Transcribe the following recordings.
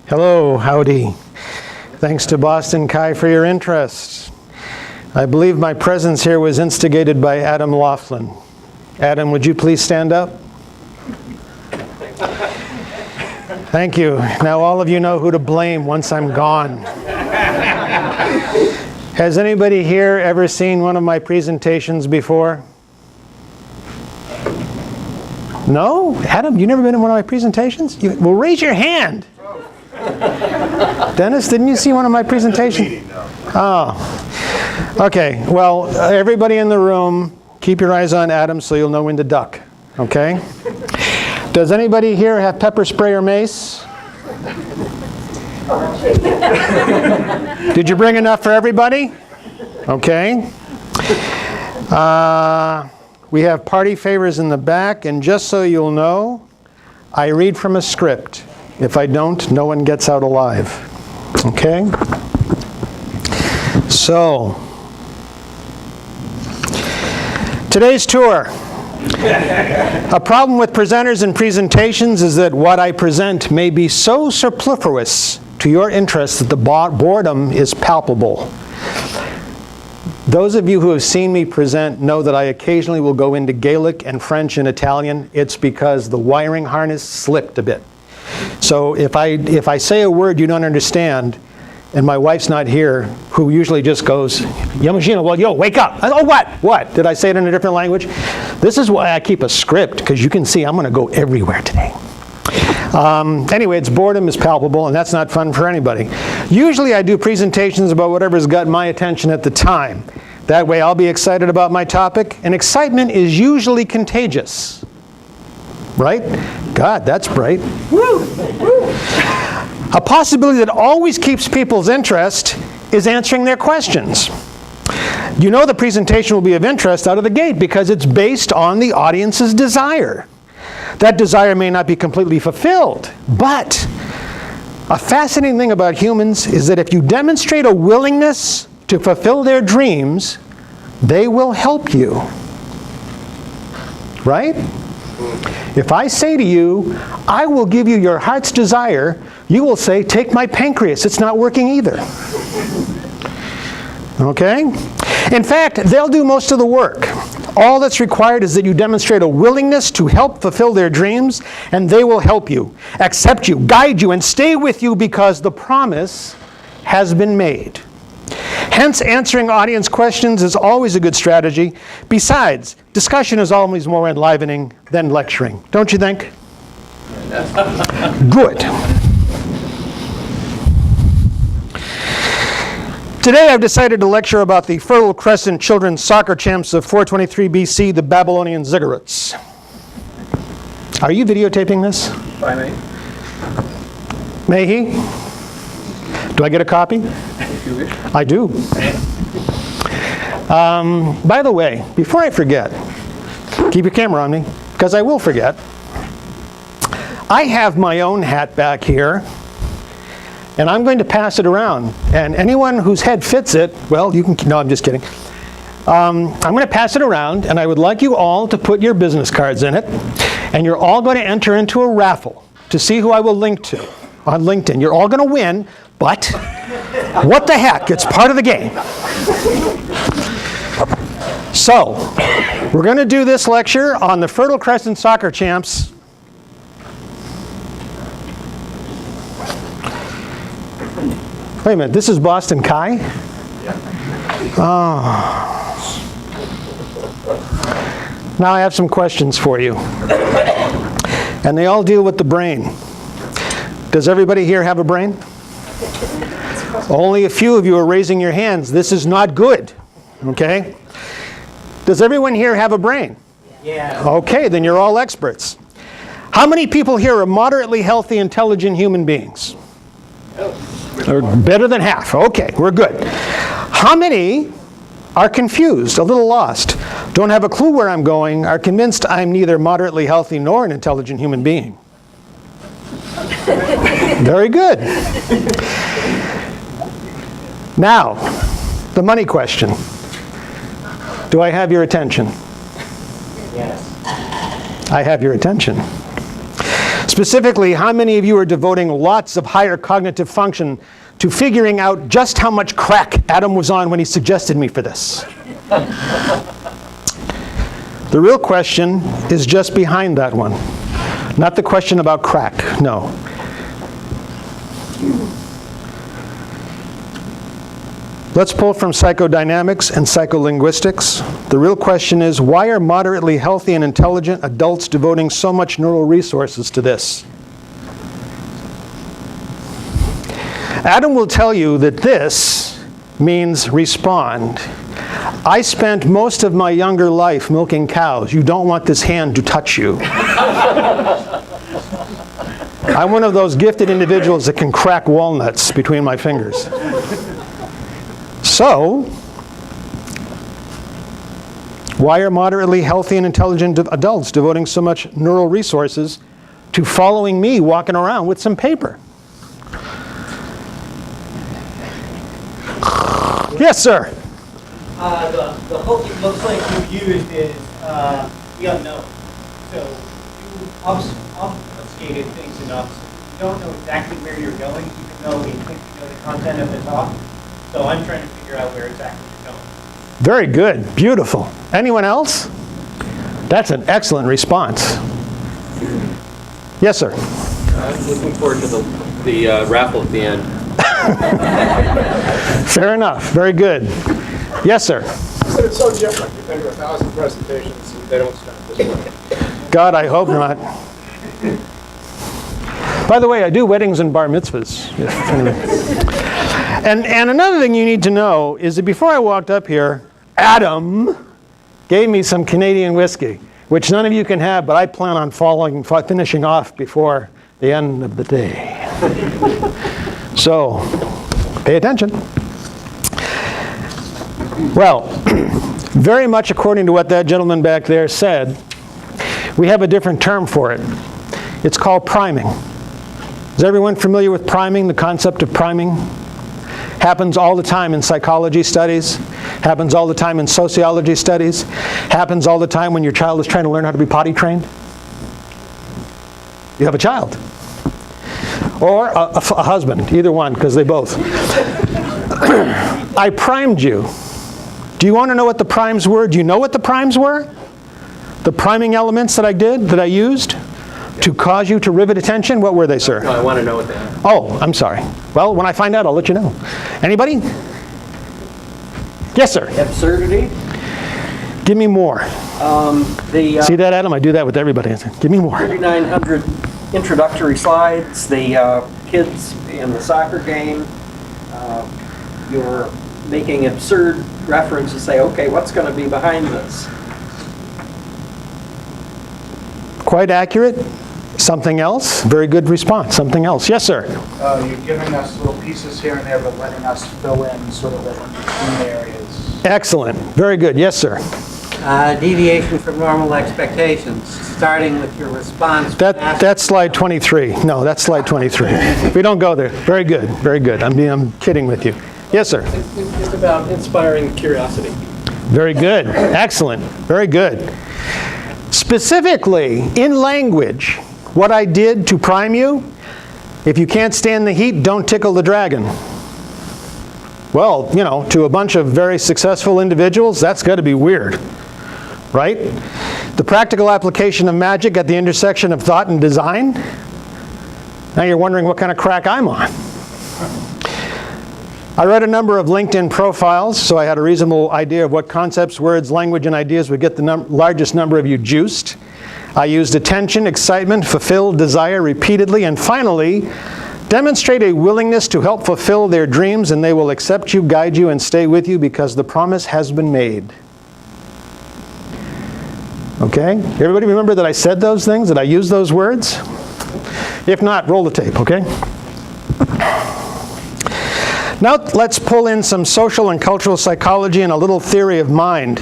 Hello, howdy. Thanks to BostonCHI for your interest. I believe my presence here was instigated by Adam Laughlin. Adam, would you please stand up? Thank you. Now all of you know who to blame once I'm gone. Has anybody here ever seen one of my presentations before? No? Adam, you never been in one of my presentations? Well, raise your hand. Dennis, didn't you see one of my presentations? Oh. Okay, well, everybody in the room, keep your eyes on Adam so you'll know when to duck, okay? Does anybody here have pepper spray or mace? Did you bring enough for everybody? Okay. We have party favors in the back, and just so you'll know, I read from a script. If I don't, no one gets out alive. Okay? So, today's tour. A problem with presenters and presentations is that what I present may be so superfluous to your interest that the boredom is palpable. Those of you who have seen me present know that I occasionally will go into Gaelic and French and Italian. It's because the wiring harness slipped a bit. So if I say a word you don't understand, and my wife's not here, who usually just goes, Yamashina, well, yo, wake up. Oh, what? What? Did I say it in a different language? This is why I keep a script, because you can see I'm going to go everywhere today. Anyway, its boredom is palpable, and that's not fun for anybody. Usually I do presentations about whatever's got my attention at the time. That way I'll be excited about my topic, and excitement is usually contagious. Right? God, that's bright. Woo! Woo! A possibility that always keeps people's interest is answering their questions. You know the presentation will be of interest out of the gate because it's based on the audience's desire. That desire may not be completely fulfilled, but a fascinating thing about humans is that if you demonstrate a willingness to fulfill their dreams, they will help you. Right? If I say to you, I will give you your heart's desire, you will say, take my pancreas, it's not working either. Okay? In fact, they'll do most of the work. All that's required is that you demonstrate a willingness to help fulfill their dreams, and they will help you, accept you, guide you, and stay with you because the promise has been made. Hence, answering audience questions is always a good strategy. Besides, discussion is always more enlivening than lecturing. Don't you think? Good. Today I've decided to lecture about the Fertile Crescent children's soccer champs of 423 BC, the Babylonian ziggurats. Are you videotaping this? I may. May he? Do I get a copy? If you wish. I do. By the way, before I forget, keep your camera on me, because I will forget. I have my own hat back here, and I'm going to pass it around. And anyone whose head fits it, well, you can, no, I'm just kidding. I'm going to pass it around, and I would like you all to put your business cards in it, and you're all going to enter into a raffle to see who I will link to on LinkedIn. You're all going to win, but what the heck, it's part of the game. So, we're going to do this lecture on the Fertile Crescent soccer champs. Wait a minute, this is BostonCHI? Oh. Now I have some questions for you. And they all deal with the brain. Does everybody here have a brain? Only a few of you are raising your hands. This is not good. Okay? Does everyone here have a brain? Yeah. Okay, then you're all experts. How many people here are moderately healthy, intelligent human beings? Or better than half. Okay, we're good. How many are confused, a little lost, don't have a clue where I'm going, are convinced I'm neither moderately healthy nor an intelligent human being? Very good. Now, the money question. Do I have your attention? Yes. I have your attention. Specifically, how many of you are devoting lots of higher cognitive function to figuring out just how much crack Adam was on when he suggested me for this? The real question is just behind that one. Not the question about crack, no. Let's pull from psychodynamics and psycholinguistics. The real question is, why are moderately healthy and intelligent adults devoting so much neural resources to this? Adam will tell you that this means respond. I spent most of my younger life milking cows. You don't want this hand to touch you. I'm one of those gifted individuals that can crack walnuts between my fingers. So, why are moderately healthy and intelligent adults devoting so much neural resources to following me walking around with some paper? Yes, sir. The hook it looks like you used is the unknown. So you obfuscated things enough so you don't know exactly where you're going, even though we think you know the content of the talk. So I'm trying to figure out where exactly you're going. Very good. Beautiful. Anyone else? That's an excellent response. Yes, sir. I'm looking forward to the raffle at the end. Fair enough. Very good. Yes, sir. But it's so different. You've been to 1,000 presentations and they don't start this way. God, I hope not. By the way, I do weddings and bar mitzvahs. And another thing you need to know is that before I walked up here, Adam gave me some Canadian whiskey, which none of you can have, but I plan on finishing off before the end of the day. So, pay attention. Well, very much according to what that gentleman back there said, we have a different term for it. It's called priming. Is everyone familiar with priming, the concept of priming? Happens all the time in psychology studies, happens all the time in sociology studies, happens all the time when your child is trying to learn how to be potty trained. You have a child. Or a husband, either one, because they both. I primed you. Do you want to know what the primes were? Do you know what the primes were? The priming elements that I used to cause you to rivet attention? What were they, sir? No, I want to know what they are. Oh, I'm sorry. Well, when I find out, I'll let you know. Anybody? Yes, sir. Absurdity. Give me more. See that, Adam? I do that with everybody. Give me more. 3,900 introductory slides, the kids in the soccer game. You're making absurd reference to say, okay, what's going to be behind this? Quite accurate. Something else? Very good response. Something else. Yes, sir. You're giving us little pieces here and there, but letting us fill in sort of the in-between areas. Excellent. Very good. Yes, sir. Deviation from normal expectations, starting with your response. That's slide 23. No, that's slide 23. We don't go there. Very good. Very good. I'm kidding with you. Yes, sir. It's about inspiring curiosity. Very good. Excellent. Very good. Specifically, in language, what I did to prime you, if you can't stand the heat, don't tickle the dragon. Well, you know, to a bunch of very successful individuals, that's got to be weird, right? The practical application of magic at the intersection of thought and design. Now you're wondering what kind of crack I'm on. I read a number of LinkedIn profiles, so I had a reasonable idea of what concepts, words, language, and ideas would get the largest number of you juiced. I used attention, excitement, fulfill, desire repeatedly, and finally, demonstrate a willingness to help fulfill their dreams, and they will accept you, guide you, and stay with you because the promise has been made. Okay? Everybody remember that I said those things, that I used those words? If not, roll the tape, okay? Now let's pull in some social and cultural psychology and a little theory of mind.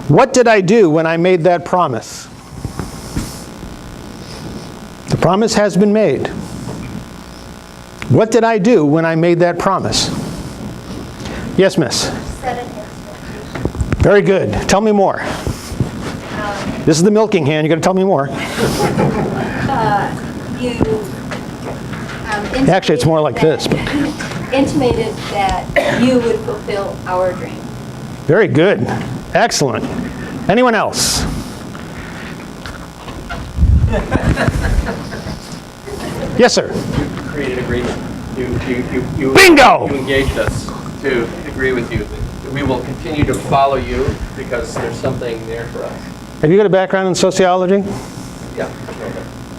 What did I do when I made that promise? The promise has been made. What did I do when I made that promise? Yes, miss? Set an expectation. Very good. Tell me more. This is the milking hand. You've got to tell me more. you Actually, it's more like this, but- intimated that you would fulfill our dream. Very good. Excellent. Anyone else? Yes, sir. You created agreement. You Bingo! You engaged us to agree with you. We will continue to follow you because there's something there for us. Have you got a background in sociology? Yeah.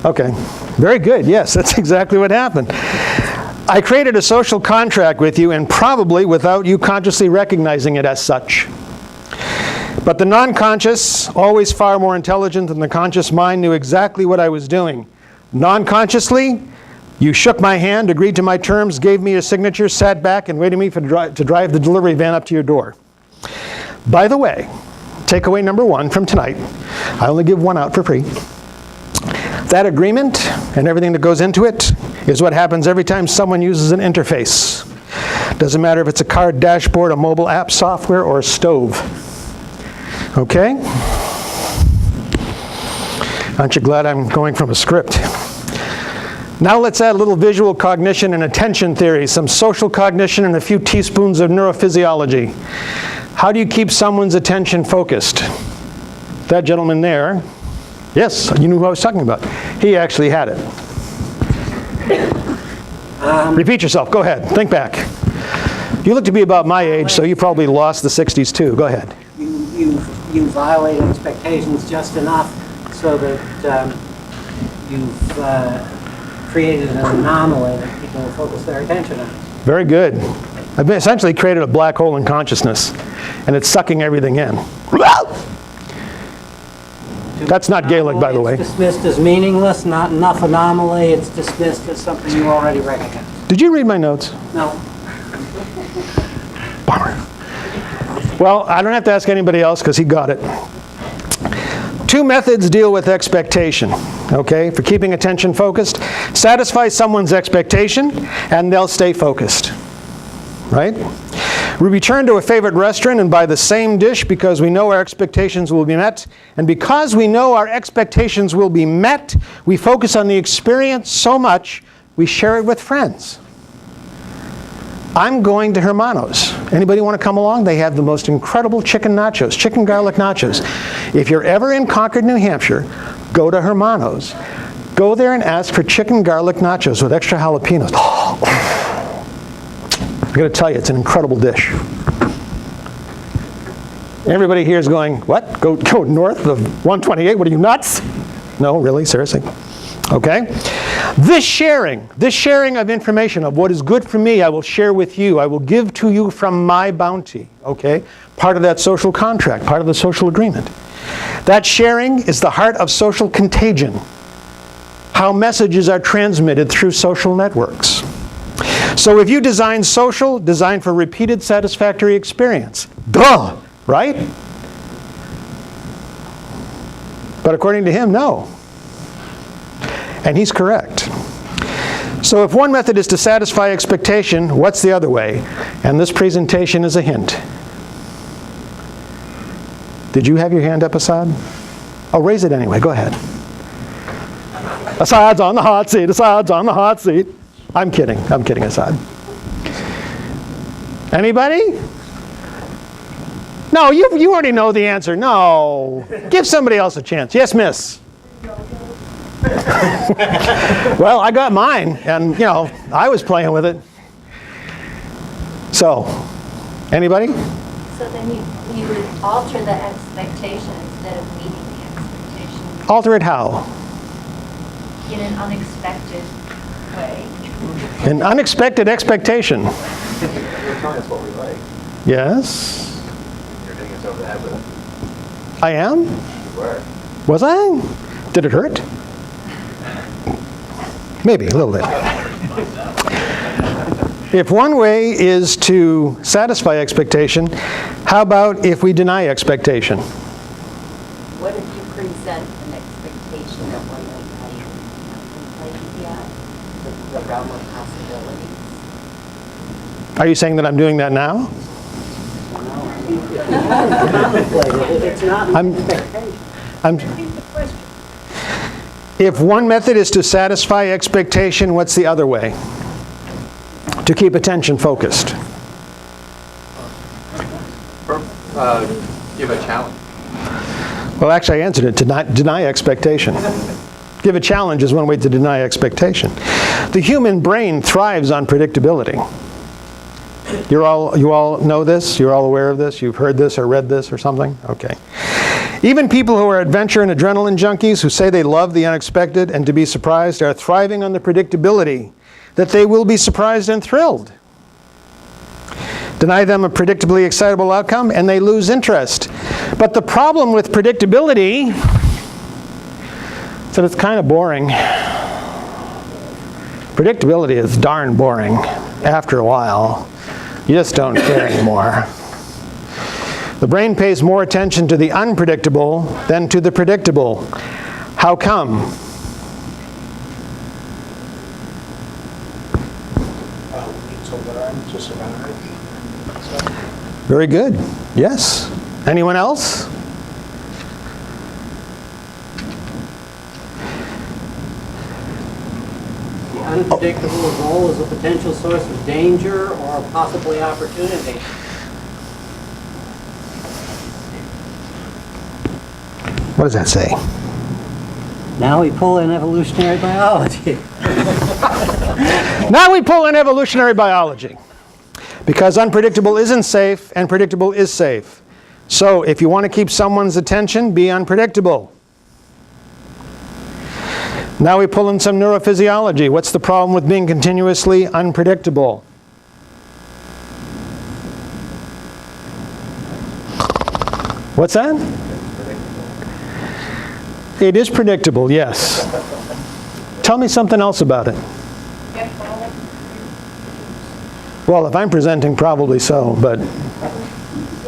Okay. Very good. Yes, that's exactly what happened. I created a social contract with you, and probably without you consciously recognizing it as such. But the non-conscious, always far more intelligent than the conscious mind, knew exactly what I was doing. Non-consciously, you shook my hand, agreed to my terms, gave me your signature, sat back, and waited me to drive the delivery van up to your door. By the way, takeaway number 1 from tonight, I only give one out for free. That agreement and everything that goes into it is what happens every time someone uses an interface. Doesn't matter if it's a car dashboard, a mobile app software, or a stove. Okay? Aren't you glad I'm going from a script? Now let's add a little visual cognition and attention theory, some social cognition, and a few teaspoons of neurophysiology. How do you keep someone's attention focused? That gentleman there, yes, you knew who I was talking about. He actually had it. Repeat yourself. Go ahead. Think back. You look to be about my age, so you probably lost the 60s too. Go ahead. You violate expectations just enough so that you've created an anomaly that people will focus their attention on. Very good. I've essentially created a black hole in consciousness, and it's sucking everything in. That's not Gaelic, by the way. It's dismissed as meaningless, not enough anomaly. It's dismissed as something you already recognize. Did you read my notes? No. Bummer. Well, I don't have to ask anybody else because he got it. 2 methods deal with expectation, okay, for keeping attention focused. Satisfy someone's expectation, and they'll stay focused, right? We return to a favorite restaurant and buy the same dish because we know our expectations will be met. And because we know our expectations will be met, we focus on the experience so much, we share it with friends. I'm going to Hermanos. Anybody want to come along? They have the most incredible chicken nachos, chicken garlic nachos. If you're ever in Concord, New Hampshire, go to Hermanos. Go there and ask for chicken garlic nachos with extra jalapenos. I got to tell you, it's an incredible dish. Everybody here is going, what? Go north of 128? What are you, nuts? No, really, seriously. Okay? This sharing of information of what is good for me, I will share with you. I will give to you from my bounty. Okay? Part of that social contract, part of the social agreement. That sharing is the heart of social contagion. How messages are transmitted through social networks. So if you design social, design for repeated satisfactory experience. Duh! Right? But according to him, no. And he's correct. So if one method is to satisfy expectation, what's the other way? And this presentation is a hint. Did you have your hand up, Assad? Oh, raise it anyway. Go ahead. Assad's on the hot seat. Assad's on the hot seat. I'm kidding, Assad. Anybody? No, you already know the answer. No. Give somebody else a chance. Yes, miss. Well, I got mine, and, you know, I was playing with it. So, anybody? So then you would alter the expectation instead of meeting the expectation Alter it how? in an unexpected way. An unexpected expectation. You're telling us what we like. Yes? You're hitting us over the head with it. I am? You were. Was I? Did it hurt? Maybe, a little bit. If one way is to satisfy expectation, how about if we deny expectation? What if you present an expectation that one might not even contemplate yet, the realm of possibilities? Are you saying that I'm doing that now? It's not an I'm- expectation. I'm, Repeat the question. If one method is to satisfy expectation, what's the other way? To keep attention focused. Give a challenge. Well, actually, I answered it. Deny expectation. Give a challenge is one way to deny expectation. The human brain thrives on predictability. You all know this? You're all aware of this? You've heard this or read this or something? Okay. Even people who are adventure and adrenaline junkies who say they love the unexpected and to be surprised are thriving on the predictability that they will be surprised and thrilled. Deny them a predictably excitable outcome and they lose interest. But the problem with predictability is that it's kind of boring. Predictability is darn boring after a while. You just don't care anymore. The brain pays more attention to the unpredictable than to the predictable. How come? We need to learn to survive. Very good. Yes. Anyone else? The unpredictable role is a potential source of danger or possibly opportunity. What does that say? Now we pull in evolutionary biology. Now we pull in evolutionary biology. Because unpredictable isn't safe and predictable is safe. So if you want to keep someone's attention, be unpredictable. Now we pull in some neurophysiology. What's the problem with being continuously unpredictable? What's that? It is predictable, yes. Tell me something else about it. Well, if I'm presenting, probably so, but It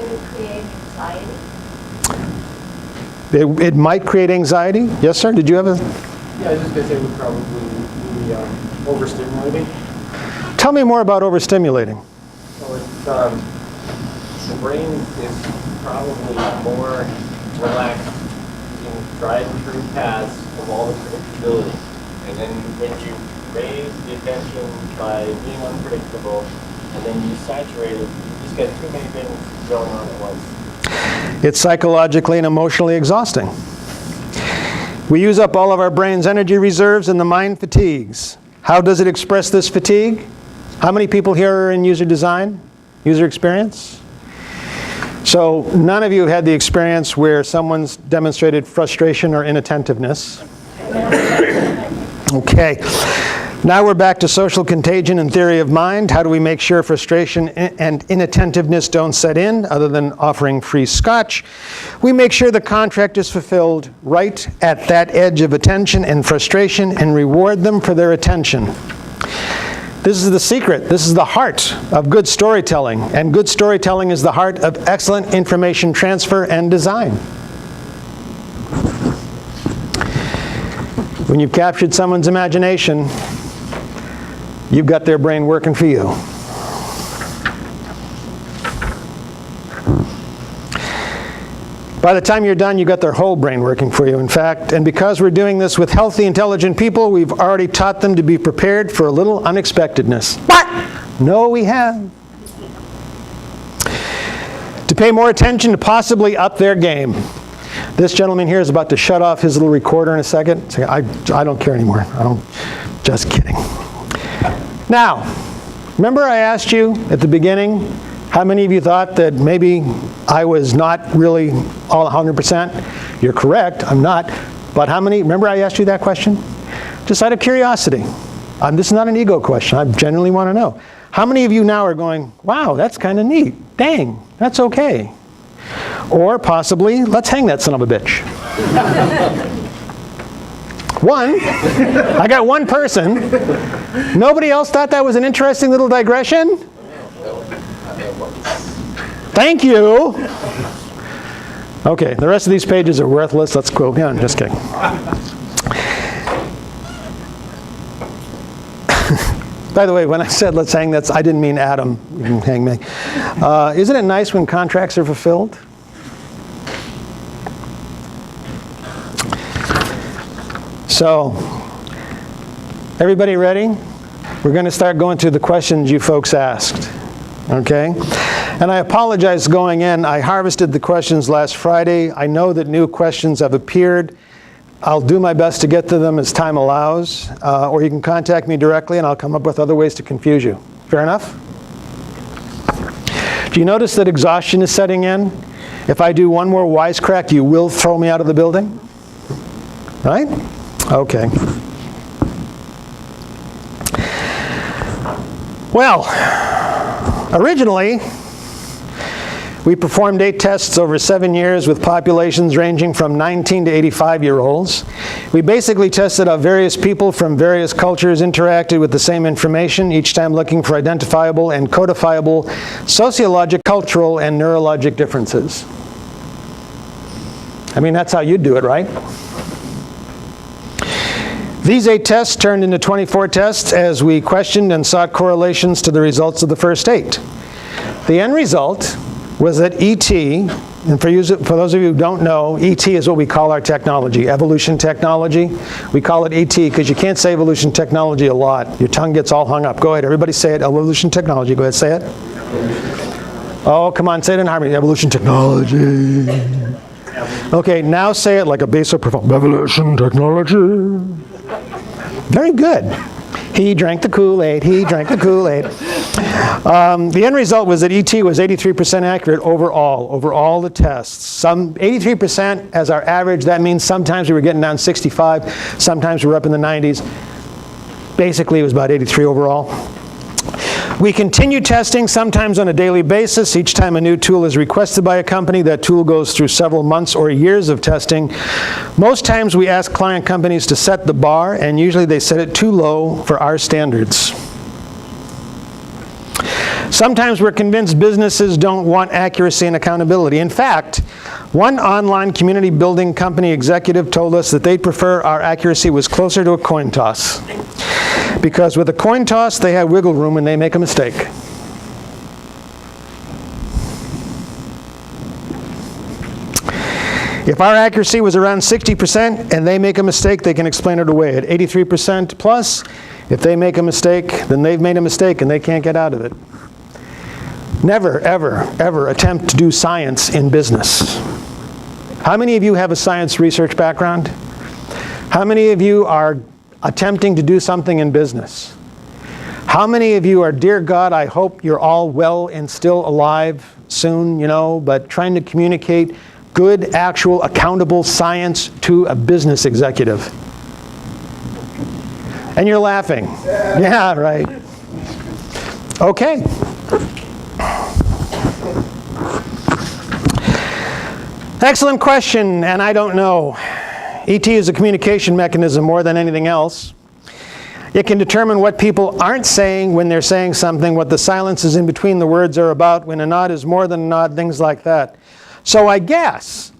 would create anxiety. it might create anxiety. Yes, sir? Did you have a... Yeah, I was just going to say it would probably be overstimulating. Tell me more about overstimulating. So it's, the brain is probably more relaxed in tried and true paths of all the predictability. And then when you raise the attention by being unpredictable, and then you saturate it, you just get too many things going on at once. It's psychologically and emotionally exhausting. We use up all of our brain's energy reserves and the mind fatigues. How does it express this fatigue? How many people here are in user design, user experience? So none of you have had the experience where someone's demonstrated frustration or inattentiveness. Okay. Now we're back to social contagion and theory of mind. How do we make sure frustration and inattentiveness don't set in, other than offering free scotch? We make sure the contract is fulfilled right at that edge of attention and frustration and reward them for their attention. This is the secret. This is the heart of good storytelling. And good storytelling is the heart of excellent information transfer and design. When you've captured someone's imagination, you've got their brain working for you. By the time you're done, you've got their whole brain working for you, in fact. And because we're doing this with healthy, intelligent people, we've already taught them to be prepared for a little unexpectedness. What? No, we have. To pay more attention to possibly up their game. This gentleman here is about to shut off his little recorder in a second. I don't care anymore. Just kidding. Now, remember I asked you at the beginning, how many of you thought that maybe I was not really all 100%? You're correct, I'm not. But how many, remember I asked you that question? Just out of curiosity. This is not an ego question, I genuinely want to know. How many of you now are going, wow, that's kind of neat. Dang, that's okay. Or possibly, let's hang that son of a bitch. One, I got one person. Nobody else thought that was an interesting little digression? Thank you. Okay, the rest of these pages are worthless. Let's go again. Just kidding. By the way, when I said let's hang that, I didn't mean Adam. You can hang me. Isn't it nice when contracts are fulfilled? So, everybody ready? We're going to start going through the questions you folks asked. Okay? And I apologize going in. I harvested the questions last Friday. I know that new questions have appeared. I'll do my best to get to them as time allows. Or you can contact me directly and I'll come up with other ways to confuse you. Fair enough? Do you notice that exhaustion is setting in? If I do one more wisecrack, you will throw me out of the building? Right? Okay. Well, originally, we performed 8 tests over 7 years with populations ranging from 19 to 85-year-olds. We basically tested out various people from various cultures, interacted with the same information, each time looking for identifiable and codifiable sociologic, cultural, and neurologic differences. I mean, that's how you'd do it, right? These 8 tests turned into 24 tests as we questioned and sought correlations to the results of the first 8. The end result was that ET, and for those of you who don't know, ET is what we call our technology, evolution technology. We call it ET because you can't say evolution technology a lot. Your tongue gets all hung up. Go ahead, everybody say it, evolution technology. Go ahead, say it. Oh, come on, say it in harmony. Evolution technology. Okay, now say it like a bass performer. Evolution technology. Very good. He drank the Kool-Aid. He drank the Kool-Aid. The end result was that ET was 83% accurate over all the tests. Some 83% as our average. That means sometimes we were getting down 65, sometimes we were up in the 90s. Basically, it was about 83 overall. We continue testing, sometimes on a daily basis. Each time a new tool is requested by a company, that tool goes through several months or years of testing. Most times we ask client companies to set the bar, and usually they set it too low for our standards. Sometimes we're convinced businesses don't want accuracy and accountability. In fact, one online community building company executive told us that they'd prefer our accuracy was closer to a coin toss. Because with a coin toss, they have wiggle room when they make a mistake. If our accuracy was around 60% and they make a mistake, they can explain it away. At 83% plus, if they make a mistake, then they've made a mistake and they can't get out of it. Never, ever, ever attempt to do science in business. How many of you have a science research background? How many of you are attempting to do something in business? How many of you are, dear God, I hope you're all well and still alive soon, but trying to communicate good, actual, accountable science to a business executive? And you're laughing. Yeah, right. Okay. Excellent question, and I don't know. ET is a communication mechanism more than anything else. It can determine what people aren't saying when they're saying something, what the silences in between the words are about, when a nod is more than a nod, things like that. So I guess,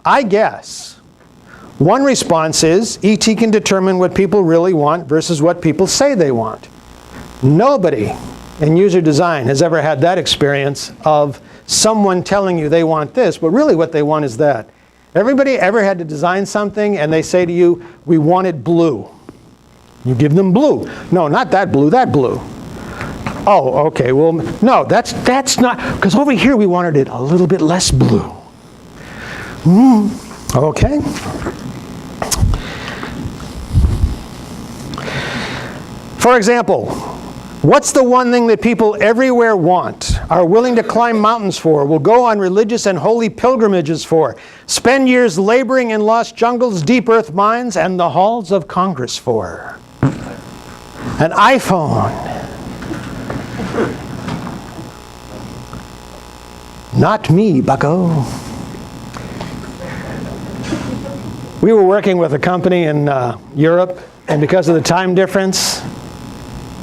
one response is ET can determine what people really want versus what people say they want. Nobody in user design has ever had that experience of someone telling you they want this, but really what they want is that. Everybody ever had to design something and they say to you, we want it blue. You give them blue. No, not that blue, that blue. Oh, okay, well, no, that's not, because over here we wanted it a little bit less blue. Okay. For example, what's the one thing that people everywhere want, are willing to climb mountains for, will go on religious and holy pilgrimages for, spend years laboring in lost jungles, deep earth mines, and the halls of Congress for? An iPhone. Not me, bucko. We were working with a company in Europe, and because of the time difference,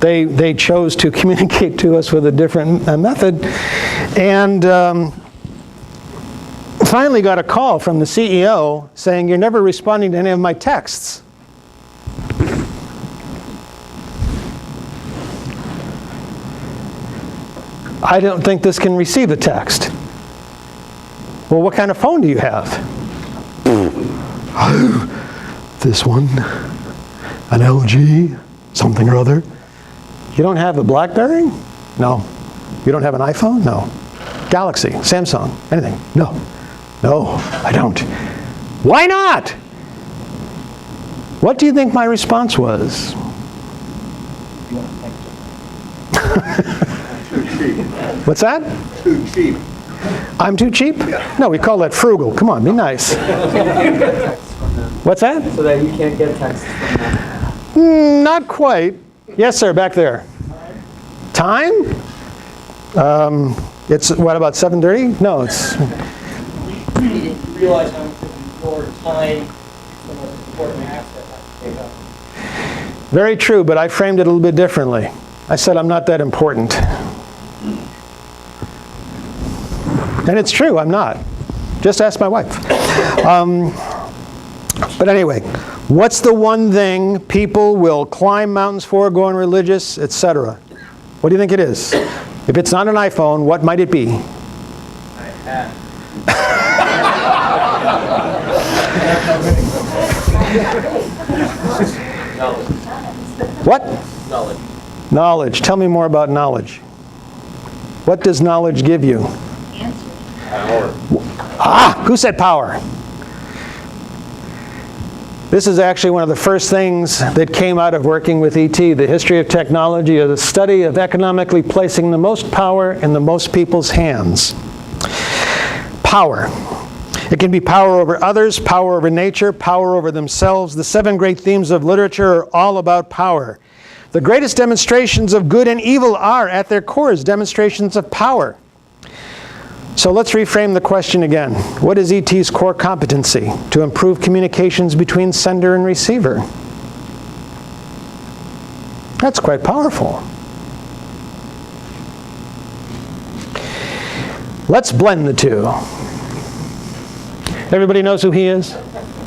they chose to communicate to us with a different method. And finally got a call from the CEO saying, you're never responding to any of my texts. I don't think this can receive a text. Well, what kind of phone do you have? This one. an LG, something or other. You don't have a BlackBerry? No. You don't have an iPhone? No. Galaxy, Samsung, anything? No. No, I don't. Why not? What do you think my response was? Too cheap. What's that? Too cheap. I'm too cheap? No, we call that frugal. Come on, be nice. What's that? So that you can't get texts from them. Not quite. Yes, sir, back there. Time? It's, what, about 7:30? No, it's... You realize how much more time the most important asset has to take up. Very true, but I framed it a little bit differently. I said I'm not that important. And it's true, I'm not. Just ask my wife. But anyway, what's the one thing people will climb mountains for, go on religious, etc.? What do you think it is? If it's not an iPhone, what might it be? Knowledge. What? Knowledge. Knowledge. Tell me more about knowledge. What does knowledge give you? Power. Ah, who said power? This is actually one of the first things that came out of working with ET, the history of technology, or the study of economically placing the most power in the most people's hands. Power. It can be power over others, power over nature, power over themselves. The 7 great themes of literature are all about power. The greatest demonstrations of good and evil are, at their cores, demonstrations of power. So let's reframe the question again. What is ET's core competency? To improve communications between sender and receiver. That's quite powerful. Let's blend the two. Everybody knows who he is?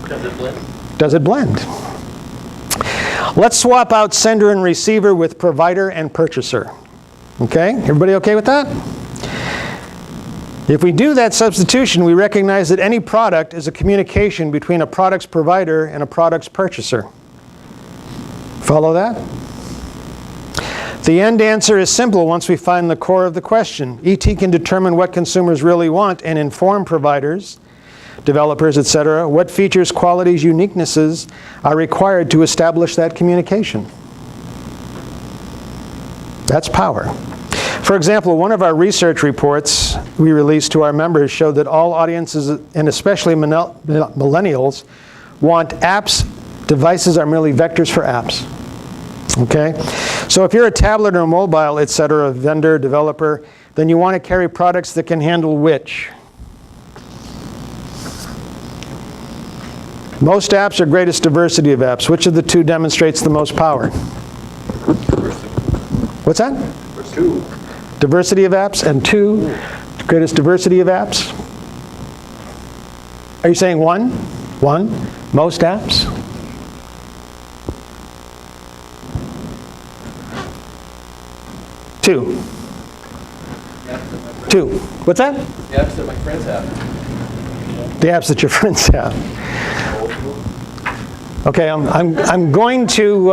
Does it blend? Does it blend? Let's swap out sender and receiver with provider and purchaser. Okay? Everybody okay with that? If we do that substitution, we recognize that any product is a communication between a product's provider and a product's purchaser. Follow that? The end answer is simple once we find the core of the question. ET can determine what consumers really want and inform providers, developers, etc., what features, qualities, uniquenesses are required to establish that communication. That's power. For example, one of our research reports we released to our members showed that all audiences, and especially millennials, want apps. Devices are merely vectors for apps. Okay? So if you're a tablet or a mobile, etc., vendor, developer, then you want to carry products that can handle which? Most apps are greatest diversity of apps. Which of the two demonstrates the most power? What's that? Two. Diversity of apps, and 2, greatest diversity of apps. Are you saying 1? 1? Most apps? Two. 2. What's that? The apps that my friends have. The apps that your friends have. Okay, I'm going to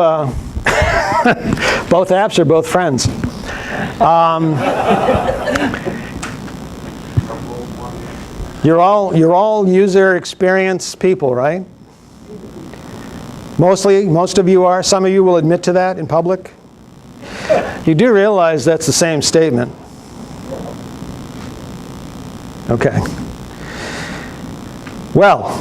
both apps or both friends. You're all user experience people, right? Most of you are. Some of you will admit to that in public. You do realize that's the same statement. Okay. Well,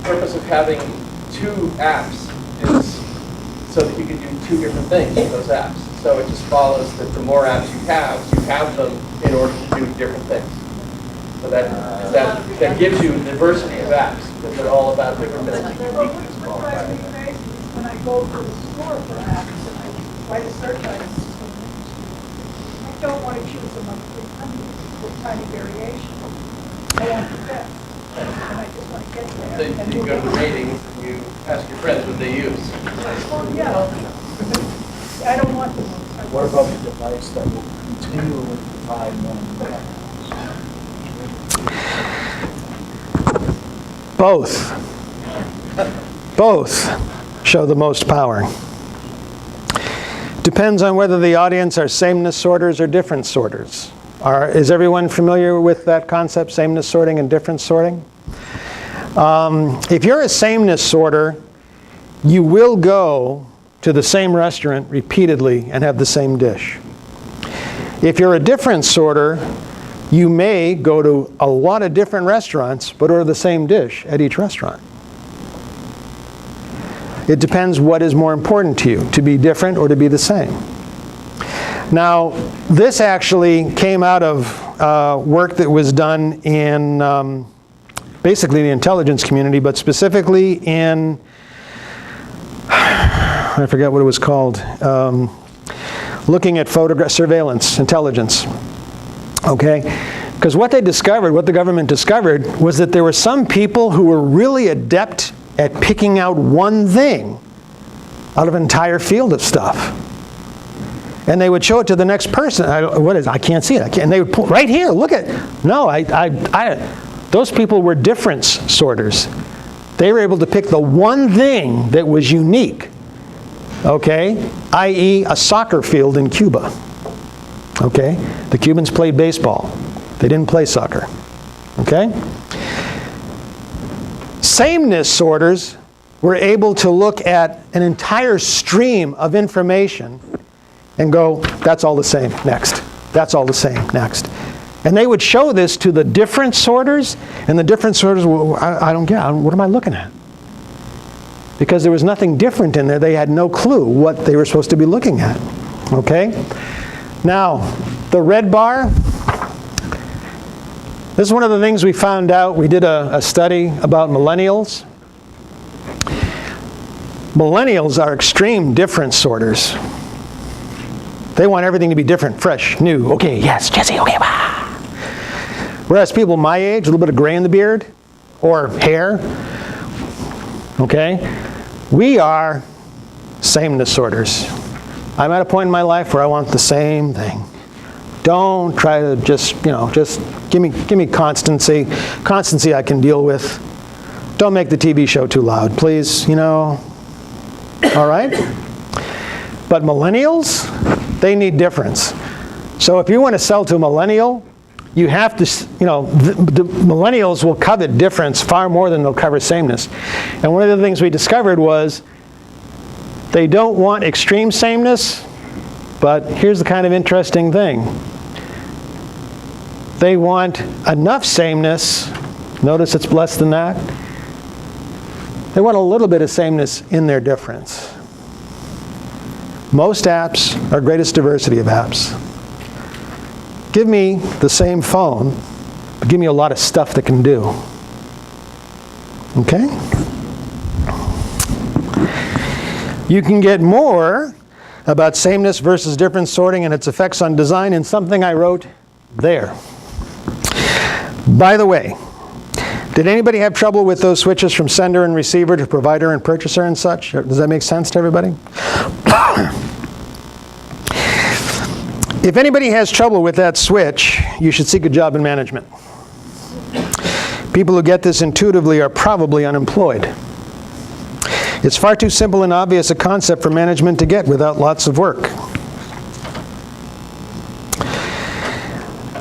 The purpose of having 2 apps is so that you can do 2 different things with those apps. So it just follows that the more apps you have them in order to do different things. So that gives you diversity of apps, because they're all about different things. When I go to the store for apps and I try to search items, I don't want to choose among 300 with tiny variation. I want the best, and I just want to get there. So you go to the ratings and you ask your friends what they use. Well, yeah, I don't want the most. What about the device that will continually provide more information? Both. Both show the most power. Depends on whether the audience are sameness sorters or difference sorters. Is everyone familiar with that concept, sameness sorting and difference sorting? If you're a sameness sorter, you will go to the same restaurant repeatedly and have the same dish. If you're a difference sorter, you may go to a lot of different restaurants but order the same dish at each restaurant. It depends what is more important to you, to be different or to be the same. Now, this actually came out of work that was done in basically the intelligence community, but specifically in, I forget what it was called, looking at surveillance, intelligence. Okay? Because what they discovered, what the government discovered, was that there were some people who were really adept at picking out one thing out of an entire field of stuff. And they would show it to the next person. What is it? I can't see it. And they would point, right here, look at it. No, those people were difference sorters. They were able to pick the one thing that was unique. Okay? i.e. a soccer field in Cuba. Okay? The Cubans played baseball. They didn't play soccer. Okay? Sameness sorters were able to look at an entire stream of information and go, that's all the same, next. That's all the same, next. And they would show this to the different sorters, and the different sorters, well, I don't get it. What am I looking at? Because there was nothing different in there. They had no clue what they were supposed to be looking at. Okay? Now, the red bar, this is one of the things we found out. We did a study about millennials. Millennials are extreme difference sorters. They want everything to be different, fresh, new. Okay, yes, Jesse, okay, bah. Whereas people my age, a little bit of gray in the beard or hair, okay, we are sameness sorters. I'm at a point in my life where I want the same thing. Don't try to just give me constancy. Constancy I can deal with. Don't make the TV show too loud, please, All right? But millennials, they need difference. So if you want to sell to a millennial, you have to, the millennials will covet difference far more than they'll cover sameness. And one of the things we discovered was they don't want extreme sameness, but here's the kind of interesting thing. They want enough sameness. Notice it's less than that. They want a little bit of sameness in their difference. Most apps are greatest diversity of apps. Give me the same phone, but give me a lot of stuff that can do. Okay? You can get more about sameness versus difference sorting and its effects on design in something I wrote there. By the way, did anybody have trouble with those switches from sender and receiver to provider and purchaser and such? Does that make sense to everybody? If anybody has trouble with that switch, you should seek a job in management. People who get this intuitively are probably unemployed. It's far too simple and obvious a concept for management to get without lots of work.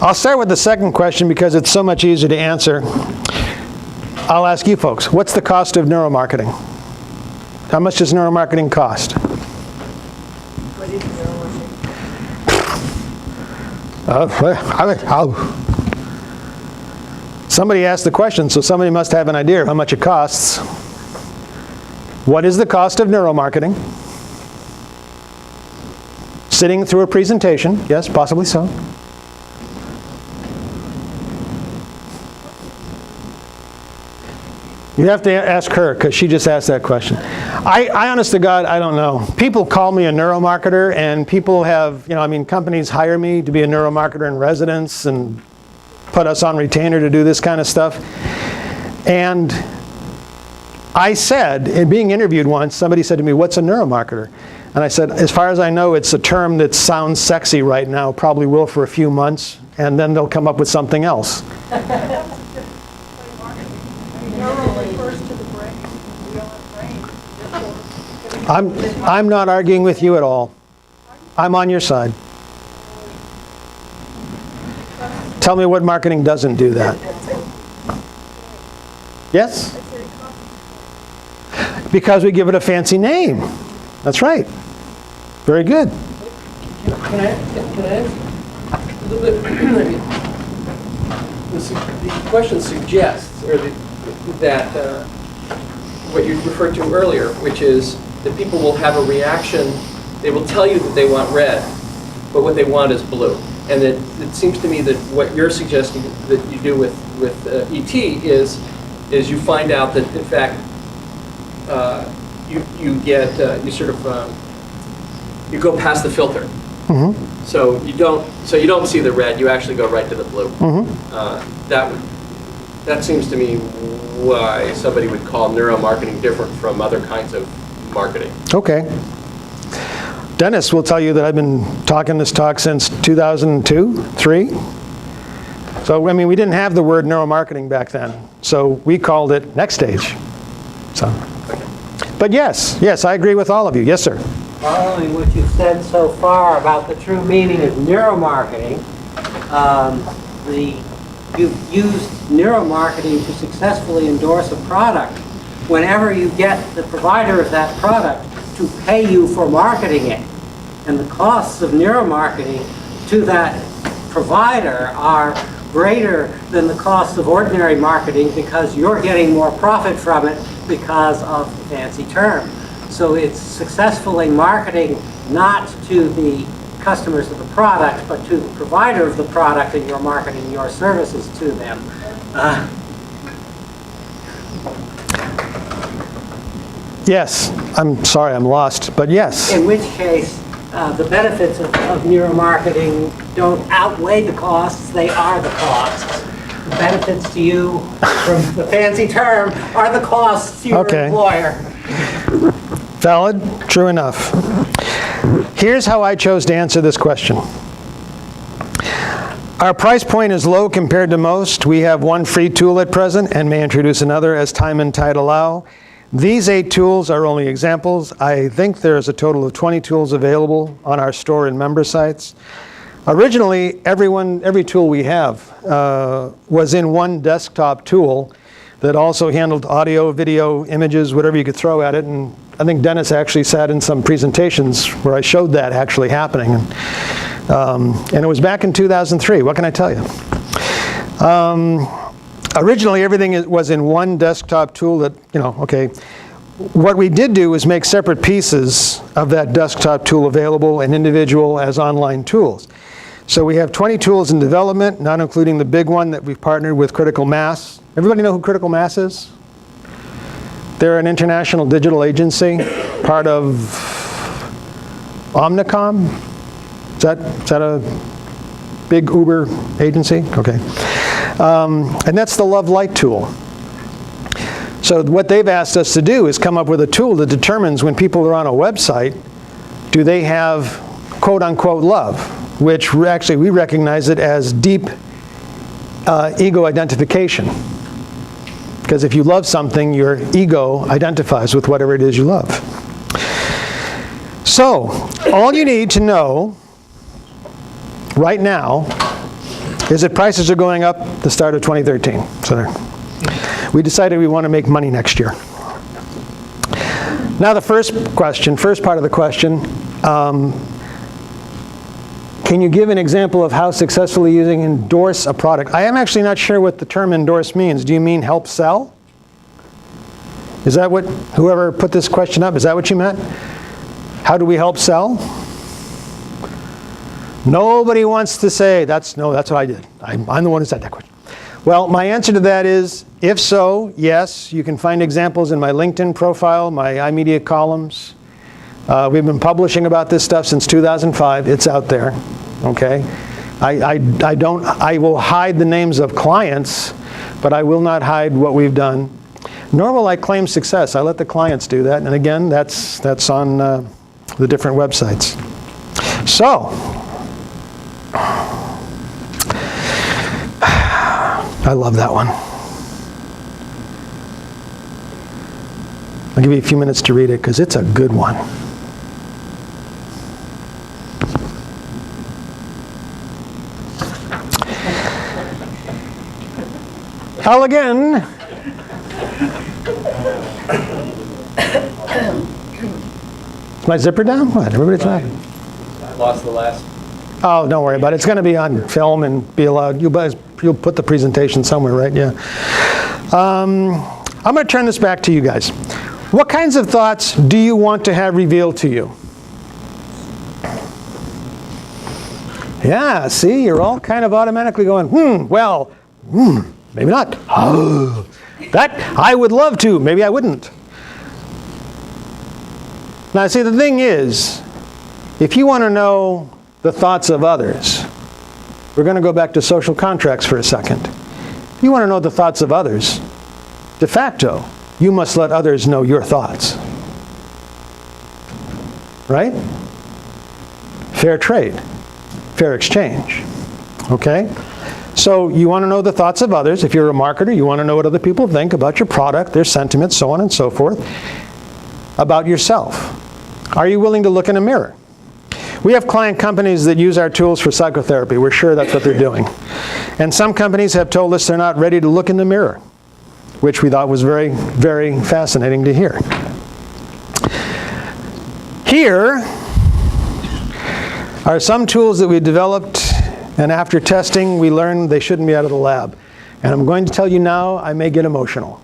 I'll start with the second question because it's so much easier to answer. I'll ask you folks, what's the cost of neuromarketing? How much does neuromarketing cost? What is neuromarketing? Somebody asked the question, so somebody must have an idea of how much it costs. What is the cost of neuromarketing? Sitting through a presentation, yes, possibly so. You have to ask her, because she just asked that question. I honest to God, I don't know. People call me a neuromarketer, and people have, companies hire me to be a neuromarketer in residence and put us on retainer to do this kind of stuff. And I said, in being interviewed once, somebody said to me, what's a neuromarketer? And I said, as far as I know, it's a term that sounds sexy right now, probably will for a few months, and then they'll come up with something else. Neuro refers to the brain. We all have brains. I'm not arguing with you at all. I'm on your side. Tell me what marketing doesn't do that. Yes? Because we give it a fancy name. That's right. Very good. Can I ask a little bit? The question suggests, or that what you referred to earlier, which is that people will have a reaction. They will tell you that they want red, but what they want is blue. And it seems to me that what you're suggesting that you do with ET is you find out that in fact you go past the filter. Mm-hmm. So you don't see the red. You actually go right to the blue. Mm-hmm. That seems to me why somebody would call neuromarketing different from other kinds of marketing. Okay. Dennis will tell you that I've been talking this talk since 2002, 3. So, I mean, we didn't have the word neuromarketing back then. So we called it NextStage. So, but yes, I agree with all of you. Yes, sir. Following what you've said so far about the true meaning of neuromarketing, you've used neuromarketing to successfully endorse a product. Whenever you get the provider of that product to pay you for marketing it, and the costs of neuromarketing to that provider are greater than the cost of ordinary marketing because you're getting more profit from it because of the fancy term. So it's successfully marketing not to the customers of the product, but to the provider of the product, and you're marketing your services to them. Yes. I'm sorry, I'm lost, but yes. In which case, the benefits of neuromarketing don't outweigh the costs, they are the costs. The benefits to you from the fancy term are the costs to your employer. Valid, true enough. Here's how I chose to answer this question. Our price point is low compared to most. We have one free tool at present and may introduce another as time and tide allow. These 8 tools are only examples. I think there's a total of 20 tools available on our store and member sites. Originally, every tool we have was in one desktop tool that also handled audio, video, images, whatever you could throw at it. And I think Dennis actually sat in some presentations where I showed that actually happening. And it was back in 2003. What can I tell you? Originally, everything was in one desktop tool that, What we did do was make separate pieces of that desktop tool available and individual as online tools. So we have 20 tools in development, not including the big one that we've partnered with Critical Mass. Everybody know who Critical Mass is? They're an international digital agency, part of Omnicom. Is that a big Uber agency? Okay. And that's the Love Light tool. So what they've asked us to do is come up with a tool that determines when people are on a website, do they have quote-unquote love, which actually we recognize it as deep ego identification. Because if you love something, your ego identifies with whatever it is you love. So all you need to know right now is that prices are going up at the start of 2013. So we decided we want to make money next year. Now the first part of the question, can you give an example of how successfully using endorse a product? I am actually not sure what the term endorse means. Do you mean help sell? Is that what, whoever put this question up, is that what you meant? How do we help sell? Nobody wants to say, that's what I did. I'm the one who said that question. Well, my answer to that is, if so, yes, you can find examples in my LinkedIn profile, my iMedia columns. We've been publishing about this stuff since 2005. It's out there, okay? I will hide the names of clients, but I will not hide what we've done. Nor will I claim success. I let the clients do that. And again, that's on the different websites. So, I love that one. I'll give you a few minutes to read it because it's a good one. How again? Is my zipper down? What? Everybody's laughing. I lost the last. Oh, don't worry about it. It's going to be on film and be allowed. You'll put the presentation somewhere, right? Yeah. I'm going to turn this back to you guys. What kinds of thoughts do you want to have revealed to you? Yeah, see, you're all kind of automatically going, maybe not. Oh, that, I would love to. Maybe I wouldn't. Now, see, the thing is, if you want to know the thoughts of others, we're going to go back to social contracts for a second. If you want to know the thoughts of others, de facto, you must let others know your thoughts. Right? Fair trade. Fair exchange. Okay? So you want to know the thoughts of others. If you're a marketer, you want to know what other people think about your product, their sentiments, so on and so forth. About yourself. Are you willing to look in a mirror? We have client companies that use our tools for psychotherapy. We're sure that's what they're doing. And some companies have told us they're not ready to look in the mirror, which we thought was very, very fascinating to hear. Here are some tools that we developed, and after testing, we learned they shouldn't be out of the lab. And I'm going to tell you now, I may get emotional.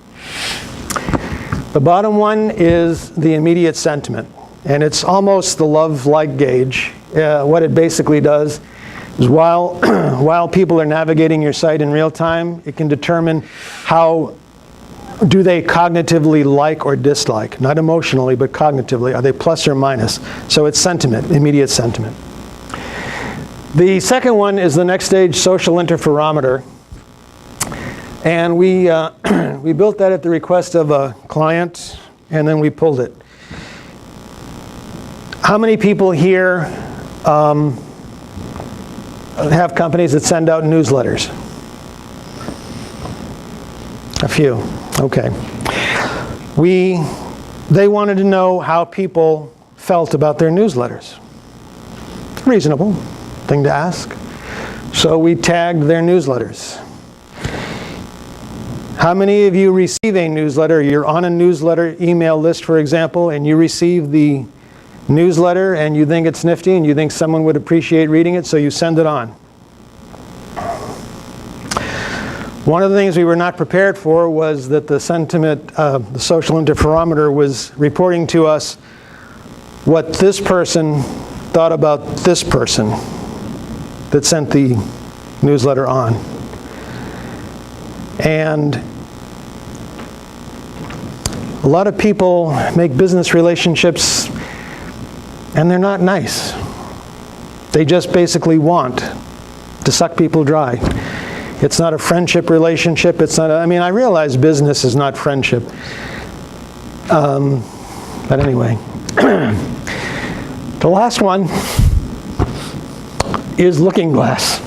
The bottom one is the immediate sentiment. And it's almost the love-like gauge. What it basically does is while people are navigating your site in real time, it can determine how do they cognitively like or dislike. Not emotionally, but cognitively. Are they plus or minus? So it's sentiment, immediate sentiment. The second one is the NextStage social interferometer. And we built that at the request of a client, and then we pulled it. How many people here have companies that send out newsletters? A few. Okay. They wanted to know how people felt about their newsletters. Reasonable thing to ask. So we tagged their newsletters. How many of you receive a newsletter? You're on a newsletter email list, for example, and you receive the newsletter and you think it's nifty and you think someone would appreciate reading it, so you send it on. One of the things we were not prepared for was that the sentiment, the social interferometer was reporting to us what this person thought about this person that sent the newsletter on. And a lot of people make business relationships and they're not nice. They just basically want to suck people dry. It's not a friendship relationship. It's not. I mean, I realize business is not friendship. But anyway, the last one is Looking Glass.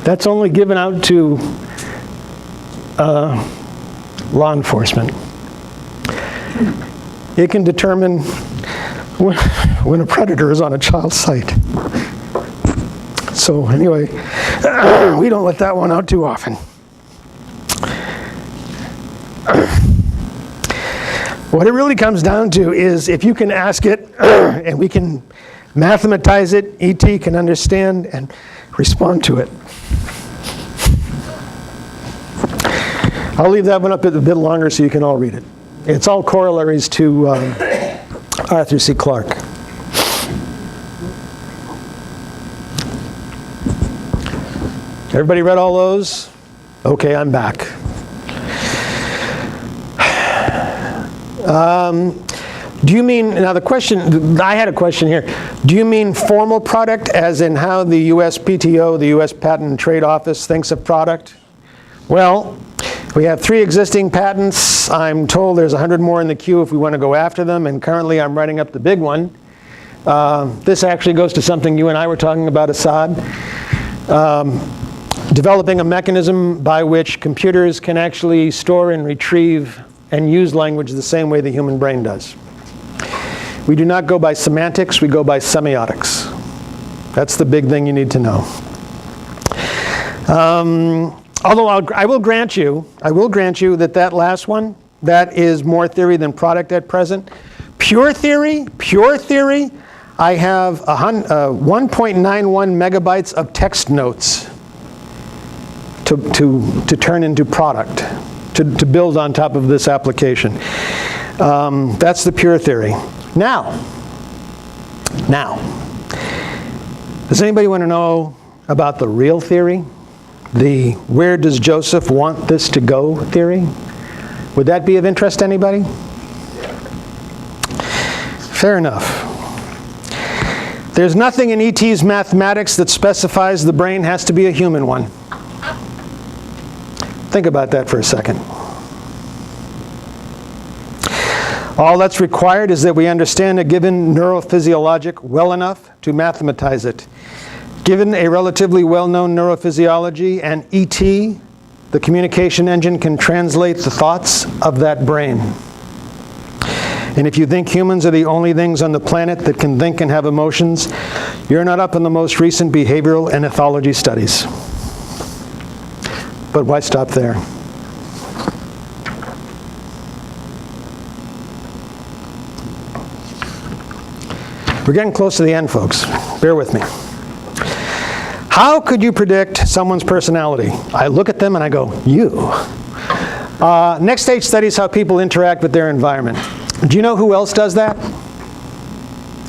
That's only given out to law enforcement. It can determine when a predator is on a child's site. So anyway, we don't let that one out too often. What it really comes down to is if you can ask it and we can mathematize it, ET can understand and respond to it. I'll leave that one up a bit longer so you can all read it. It's all corollaries to Arthur C. Clarke. Everybody read all those? Okay, I'm back. Do you mean, now the question, I had a question here. Do you mean formal product as in how the USPTO, the US Patent and Trade Office thinks of product? Well, We have 3 existing patents. I'm told there's 100 more in the queue if we want to go after them, and currently I'm writing up the big one. This actually goes to something you and I were talking about, Assad. Developing a mechanism by which computers can actually store and retrieve and use language the same way the human brain does. We do not go by semantics, we go by semiotics. That's the big thing you need to know. Although I will grant you that that last one, that is more theory than product at present. Pure theory, I have 1.91 megabytes of text notes to turn into product, to build on top of this application. That's the pure theory. Now, does anybody want to know about the real theory? The where does Joseph want this to go theory? Would that be of interest to anybody? Fair enough. There's nothing in E.T.'s mathematics that specifies the brain has to be a human one. Think about that for a second. All that's required is that we understand a given neurophysiologic well enough to mathematize it. Given a relatively well-known neurophysiology and ET, the communication engine can translate the thoughts of that brain. And if you think humans are the only things on the planet that can think and have emotions, you're not up in the most recent behavioral and ethology studies. But why stop there? We're getting close to the end, folks. Bear with me. How could you predict someone's personality? I look at them and I go, you. NextStage studies how people interact with their environment. Do you know who else does that?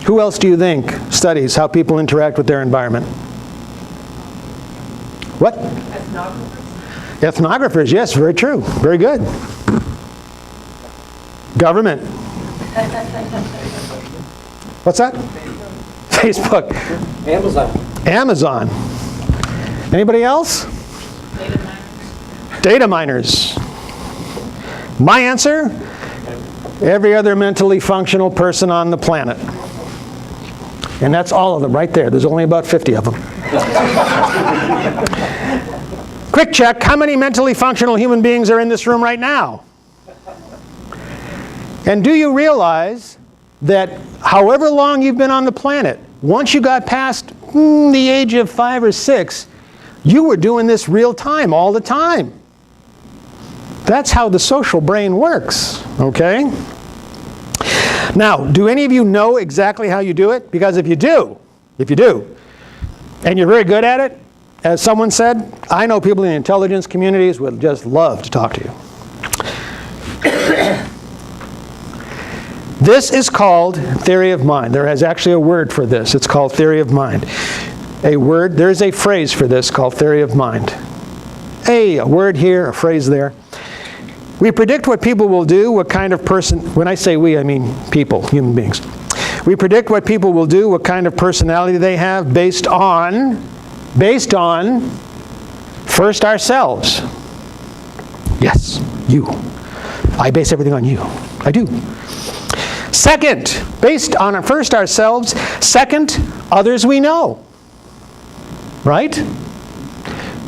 Who else do you think studies how people interact with their environment? What? Ethnographers. Ethnographers, yes, very true. Very good. Government. What's that? Facebook. Amazon. Anybody else? Data miners. My answer? Every other mentally functional person on the planet. And that's all of them right there. There's only about 50 of them. Quick check, how many mentally functional human beings are in this room right now? And do you realize that however long you've been on the planet, once you got past the age of 5 or 6, you were doing this real time, all the time. That's how the social brain works, okay? Now, do any of you know exactly how you do it? Because if you do, and you're very good at it, as someone said, I know people in the intelligence communities would just love to talk to you. This is called theory of mind. There is actually a word for this. It's called theory of mind. There is a phrase for this called theory of mind. A word here, a phrase there. We predict what people will do, what kind of person, when I say we, I mean people, human beings. We predict what people will do, what kind of personality they have based on first ourselves. Yes, you. I base everything on you. I do. Second, based on first ourselves. Second, others we know. Right?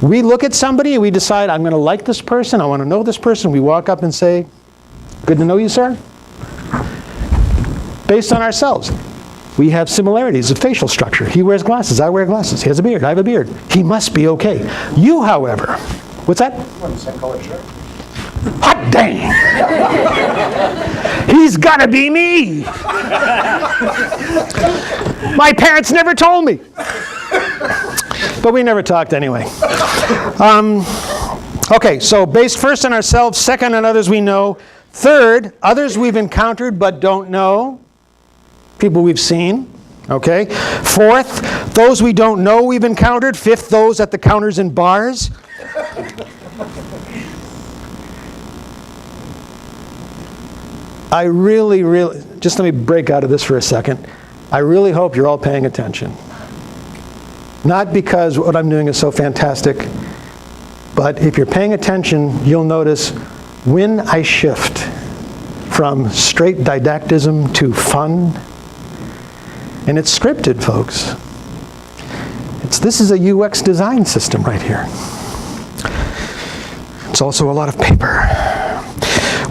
We look at somebody and we decide, I'm going to like this person, I want to know this person. We walk up and say, good to know you, sir. Based on ourselves. We have similarities of facial structure. He wears glasses, I wear glasses. He has a beard, I have a beard. He must be okay. You, however, what's that? Same color shirt. Hot dang! He's gotta be me! My parents never told me. But we never talked anyway. Okay, so based first on ourselves, second on others we know, third, others we've encountered but don't know, people we've seen, okay? Fourth, those we don't know we've encountered. Fifth, those at the counters in bars. I really, just let me break out of this for a second. I really hope you're all paying attention. Not because what I'm doing is so fantastic, But if you're paying attention, you'll notice when I shift from straight didactism to fun, and it's scripted, folks. This is a UX design system right here. It's also a lot of paper.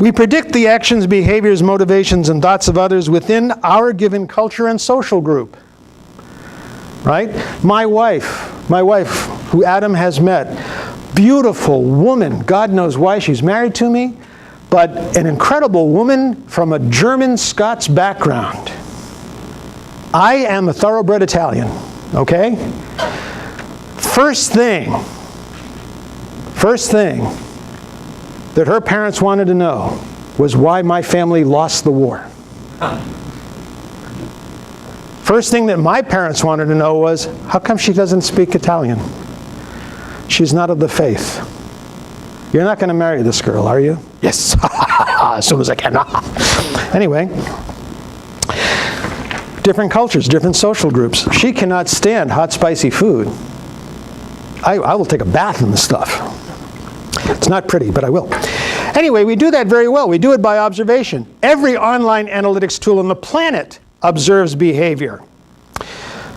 We predict the actions, behaviors, motivations, and thoughts of others within our given culture and social group. Right? My wife, who Adam has met, beautiful woman, God knows why she's married to me, but an incredible woman from a German Scots background. I am a thoroughbred Italian, okay? First thing that her parents wanted to know was why my family lost the war. First thing that my parents wanted to know was, how come she doesn't speak Italian? She's not of the faith. You're not going to marry this girl, are you? Yes, as soon as I can. Anyway, different cultures, different social groups. She cannot stand hot, spicy food. I will take a bath in this stuff. It's not pretty, but I will. Anyway, we do that very well. We do it by observation. Every online analytics tool on the planet observes behavior.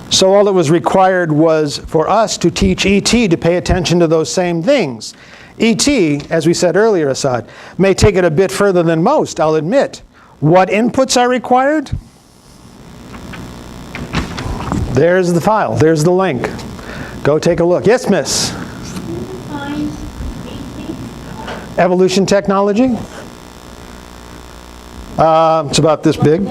So all that was required was for us to teach ET to pay attention to those same things. ET, as we said earlier, Assad, may take it a bit further than most, I'll admit. What inputs are required? There's the file. There's the link. Go take a look. Yes, miss? Evolution technology? It's about this big.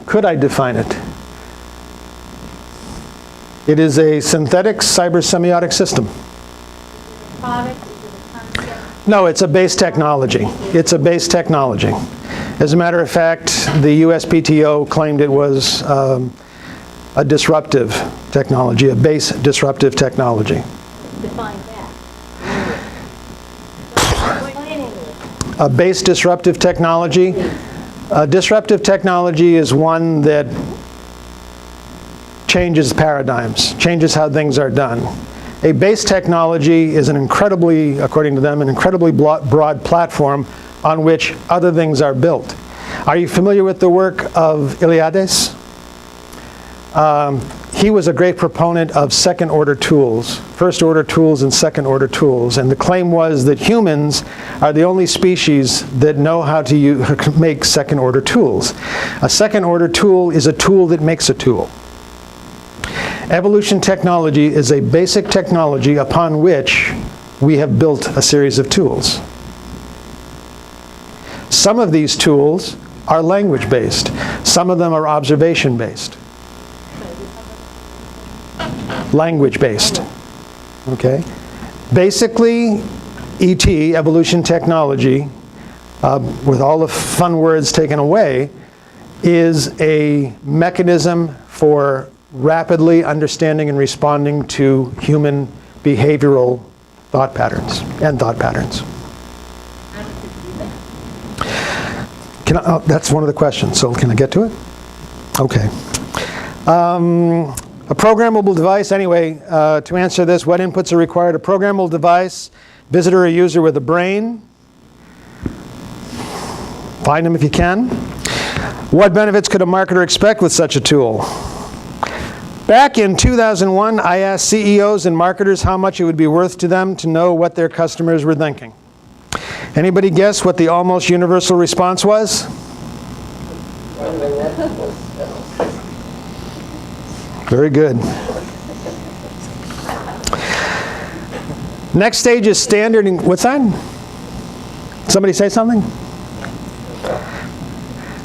Could I define it? It is a synthetic cyber-semiotic system. No, it's a base technology. It's a base technology. As a matter of fact, the USPTO claimed it was a disruptive technology, a base disruptive technology. Define that. A base disruptive technology. A disruptive technology is one that changes paradigms, changes how things are done. A base technology is an incredibly, according to them, an incredibly broad platform on which other things are built. Are you familiar with the work of Iliades? He was a great proponent of second-order tools, first-order tools and second-order tools, and the claim was that humans are the only species that know how to make second-order tools. A second-order tool is a tool that makes a tool. Evolution technology is a basic technology upon which we have built a series of tools. Some of these tools are language-based. Some of them are observation-based. Language-based. Okay? Basically, ET, evolution technology, with all the fun words taken away, is a mechanism for rapidly understanding and responding to human behavioral thought patterns and thought patterns. That's one of the questions, so can I get to it? Okay. A programmable device, anyway, to answer this, what inputs are required? A programmable device, visitor or user with a brain. Find them if you can. What benefits could a marketer expect with such a tool? Back in 2001, I asked CEOs and marketers how much it would be worth to them to know what their customers were thinking. Anybody guess what the almost universal response was? Very good. NextStage is standard. What's that? Somebody say something?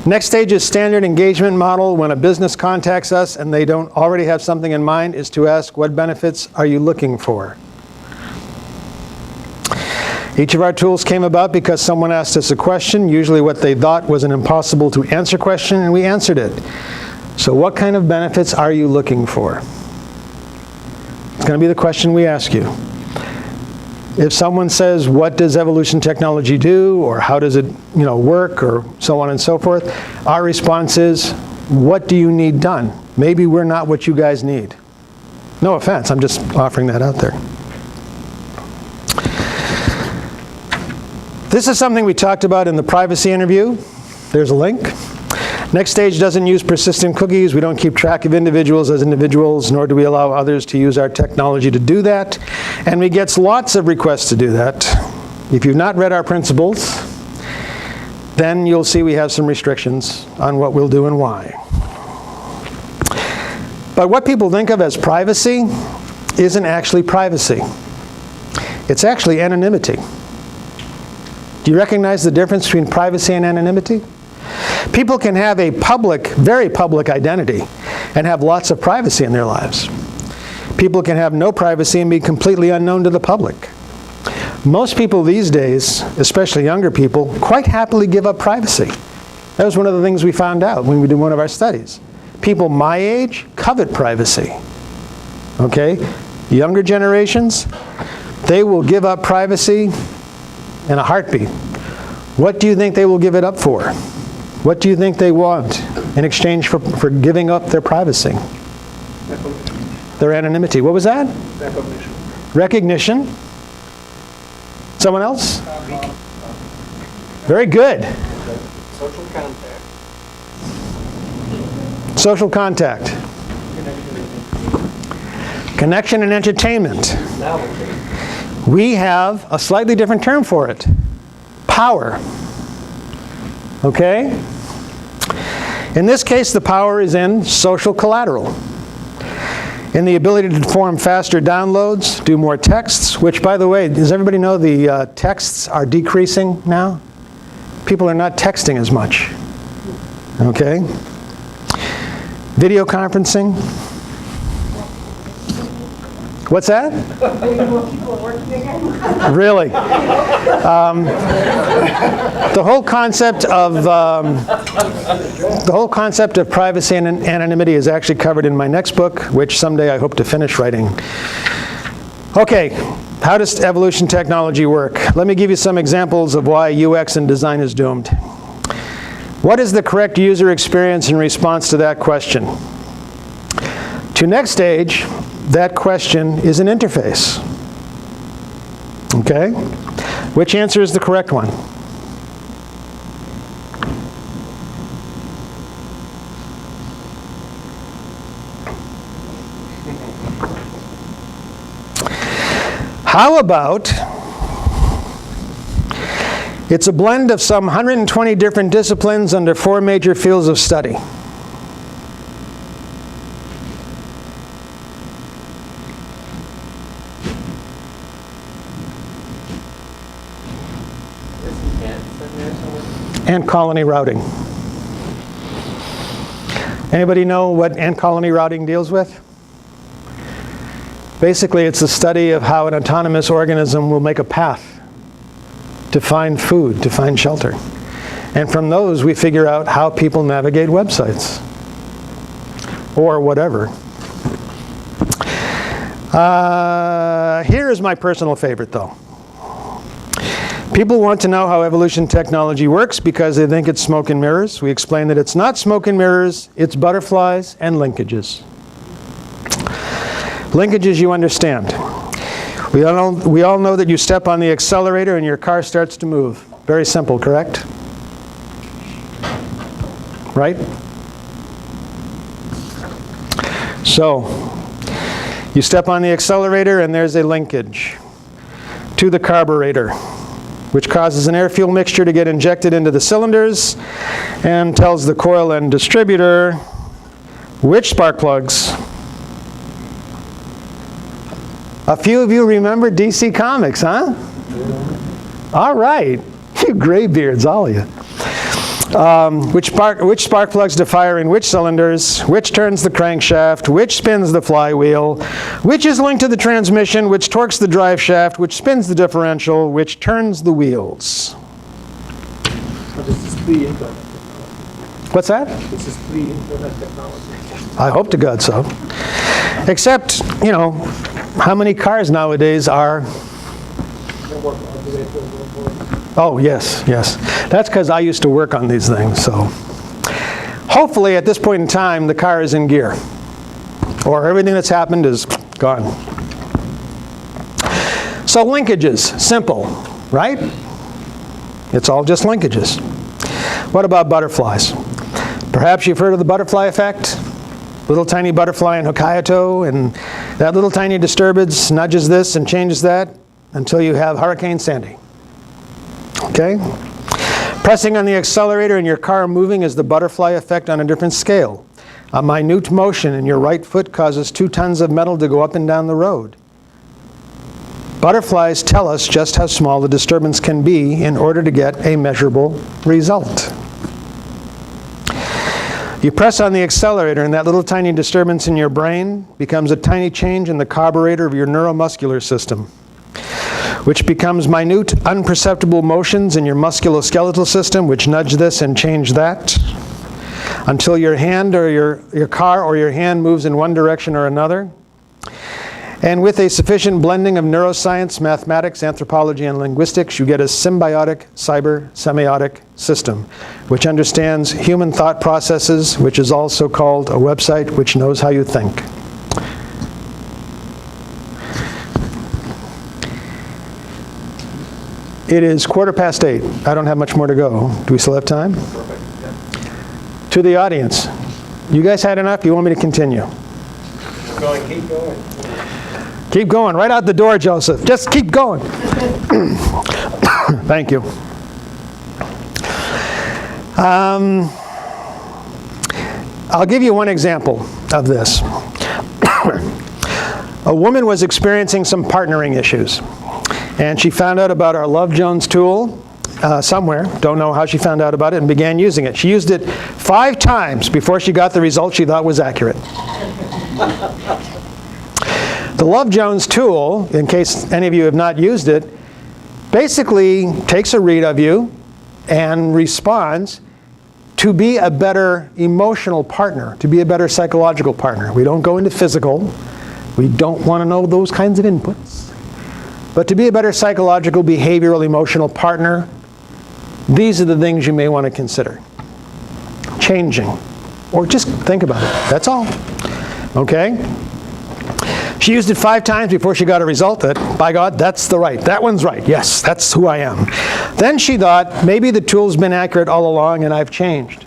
NextStage is standard engagement model when a business contacts us and they don't already have something in mind is to ask, what benefits are you looking for? Each of our tools came about because someone asked us a question, usually what they thought was an impossible to answer question, and we answered it. So what kind of benefits are you looking for? It's going to be the question we ask you. If someone says, what does evolution technology do, or how does it work, or so on and so forth, our response is, What do you need done? Maybe we're not what you guys need. No offense, I'm just offering that out there. This is something we talked about in the privacy interview. There's a link. NextStage doesn't use persistent cookies. We don't keep track of individuals as individuals, nor do we allow others to use our technology to do that. And we get lots of requests to do that. If you've not read our principles, then you'll see we have some restrictions on what we'll do and why. But what people think of as privacy isn't actually privacy. It's actually anonymity. Do you recognize the difference between privacy and anonymity? People can have a public, very public identity and have lots of privacy in their lives. People can have no privacy and be completely unknown to the public. Most people these days, especially younger people, quite happily give up privacy. That was one of the things we found out when we did one of our studies. People my age covet privacy. Okay? Younger generations, they will give up privacy in a heartbeat. What do you think they will give it up for? What do you think they want in exchange for giving up their privacy? Their anonymity. What was that? Recognition. Recognition. Someone else? Very good. Social contact. Social contact. Connection and entertainment. We have a slightly different term for it. Power. Okay? In this case, the power is in social collateral. In the ability to perform faster downloads, do more texts, which, by the way, does everybody know the texts are decreasing now? People are not texting as much. Okay? Video conferencing. What's that? Really? The whole concept of privacy and anonymity is actually covered in my next book, which someday I hope to finish writing. Okay, how does evolution technology work? Let me give you some examples of why UX and design is doomed. What is the correct user experience in response to that question? To NextStage, that question is an interface. Okay? Which answer is the correct one? How about it's a blend of some 120 different disciplines under 4 major fields of study. Ant colony routing. Anybody know what ant colony routing deals with? Basically, it's the study of how an autonomous organism will make a path to find food, to find shelter. And from those, we figure out how people navigate websites or whatever. Here is my personal favorite, though. People want to know how evolution technology works because they think it's smoke and mirrors. We explain that it's not smoke and mirrors, it's butterflies and linkages. Linkages you understand. We all know that you step on the accelerator and your car starts to move. Very simple, correct? Right? So, you step on the accelerator and there's a linkage to the carburetor, which causes an air-fuel mixture to get injected into the cylinders and tells the coil and distributor which spark plugs. A few of you remember DC Comics, huh? All right. You graybeards, all of you. Which spark plugs to fire in which cylinders, which turns the crankshaft, which spins the flywheel, which is linked to the transmission, which torques the drive shaft, which spins the differential, which turns the wheels. This is pre-internet. What's that? This is pre-internet technology. I hope to God so. Except, you know, how many cars nowadays are... Oh, yes, yes. That's because I used to work on these things, so. Hopefully, at this point in time, the car is in gear, or everything that's happened is gone. So linkages, simple, right? It's all just linkages. What about butterflies? Perhaps you've heard of the butterfly effect. Little tiny butterfly in Hokkaido, and that little tiny disturbance nudges this and changes that until you have Hurricane Sandy. Okay? Pressing on the accelerator and your car moving is the butterfly effect on a different scale. A minute motion in your right foot causes 2 tons of metal to go up and down the road. Butterflies tell us just how small the disturbance can be in order to get a measurable result. You press on the accelerator and that little tiny disturbance in your brain becomes a tiny change in the carburetor of your neuromuscular system, which becomes minute, unperceptible motions in your musculoskeletal system, which nudge this and change that, until your hand or your car or your hand moves in one direction or another. And with a sufficient blending of neuroscience, mathematics, anthropology, and linguistics, you get a symbiotic cyber-semiotic system, which understands human thought processes, which is also called a website which knows how you think. It is 8:15. I don't have much more to go. Do we still have time? Perfect. Yeah. To the audience, you guys had enough? You want me to continue? Keep going, keep going. Keep going, right out the door, Joseph. Just keep going. Thank you. I'll give you one example of this. A woman was experiencing some partnering issues, and she found out about our Love Jones tool somewhere, don't know how she found out about it, and began using it. She used it 5 times before she got the result she thought was accurate. The Love Jones tool, in case any of you have not used it, basically takes a read of you and responds to be a better emotional partner, to be a better psychological partner. We don't go into physical. We don't want to know those kinds of inputs. But to be a better psychological, behavioral, emotional partner, these are the things you may want to consider. Changing. Or just think about it. That's all. Okay? She used it 5 times before she got a result that, by God, that's the right. That one's right. Yes, that's who I am. Then she thought, maybe the tool's been accurate all along and I've changed.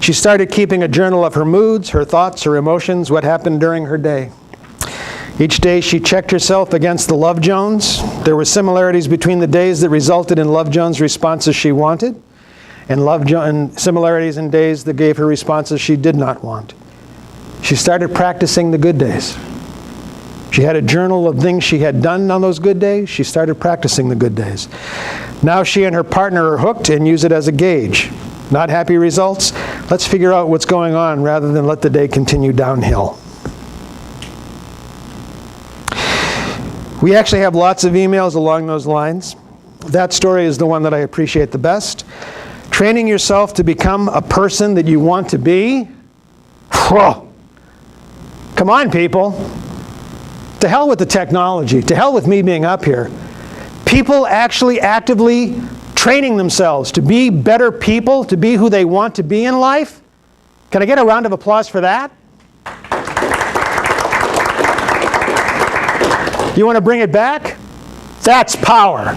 She started keeping a journal of her moods, her thoughts, her emotions, what happened during her day. Each day she checked herself against the Love Jones. There were similarities between the days that resulted in Love Jones responses she wanted, and similarities in days that gave her responses she did not want. She started practicing the good days. She had a journal of things she had done on those good days. She started practicing the good days. Now she and her partner are hooked and use it as a gauge. Not happy results? Let's figure out what's going on rather than let the day continue downhill. We actually have lots of emails along those lines. That story is the one that I appreciate the best. Training yourself to become a person that you want to be. Whoa. Come on, people. To hell with the technology. To hell with me being up here. People actually actively training themselves to be better people, to be who they want to be in life. Can I get a round of applause for that? You want to bring it back? That's power.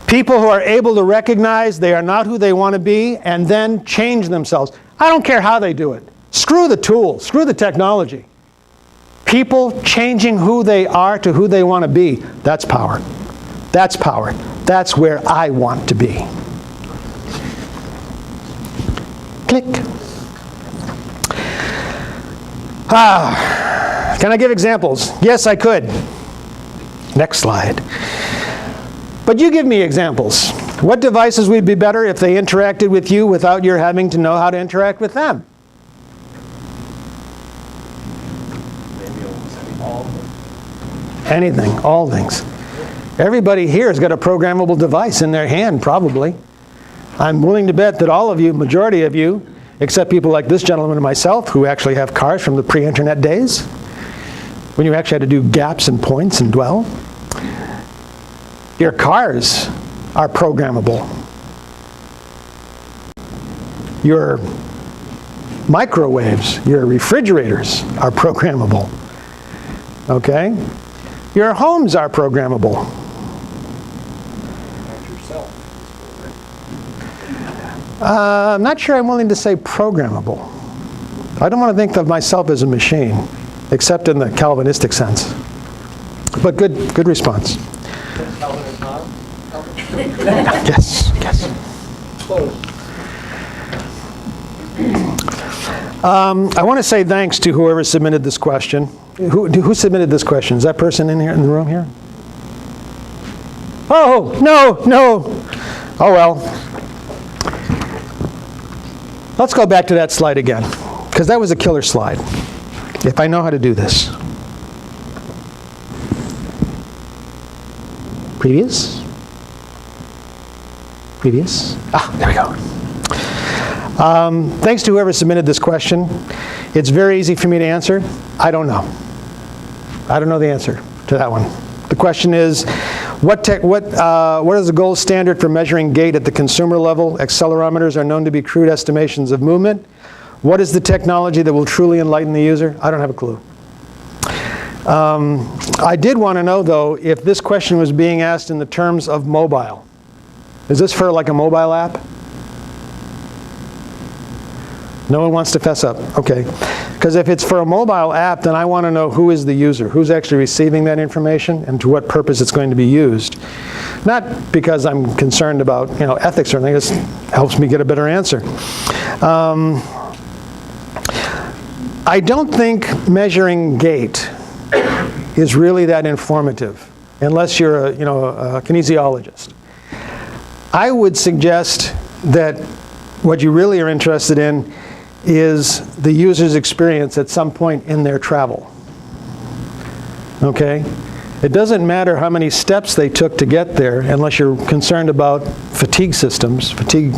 People who are able to recognize they are not who they want to be and then change themselves. I don't care how they do it. Screw the tool. Screw the technology. People changing who they are to who they want to be. That's power. That's power. That's where I want to be. Click. Can I give examples? Yes, I could. Next slide. But you give me examples. What devices would be better if they interacted with you without your having to know how to interact with them? Anything, all things. Everybody here has got a programmable device in their hand, probably. I'm willing to bet that all of you, majority of you, except people like this gentleman and myself, who actually have cars from the pre-internet days, when you actually had to do gaps and points and dwell, your cars are programmable. Your microwaves, your refrigerators are programmable. Okay? Your homes are programmable. I'm not sure I'm willing to say programmable. I don't want to think of myself as a machine, except in the Calvinistic sense. But good response. Yes, yes. I want to say thanks to whoever submitted this question. Who submitted this question? Is that person in here in the room here? Oh, no. Oh, well. Let's go back to that slide again, because that was a killer slide, if I know how to do this. Previous. Ah, there we go. Thanks to whoever submitted this question. It's very easy for me to answer. I don't know. I don't know the answer to that one. The question is, what is the gold standard for measuring gait at the consumer level? Accelerometers are known to be crude estimations of movement. What is the technology that will truly enlighten the user? I don't have a clue. I did want to know, though, if this question was being asked in the terms of mobile. Is this for like a mobile app? No one wants to fess up. Okay. Because if it's for a mobile app, then I want to know who is the user, who's actually receiving that information, and to what purpose it's going to be used. Not because I'm concerned about ethics or anything. It just helps me get a better answer. I don't think measuring gait is really that informative, unless you're a kinesiologist. I would suggest that what you really are interested in is the user's experience at some point in their travel. Okay? It doesn't matter how many steps they took to get there, unless you're concerned about fatigue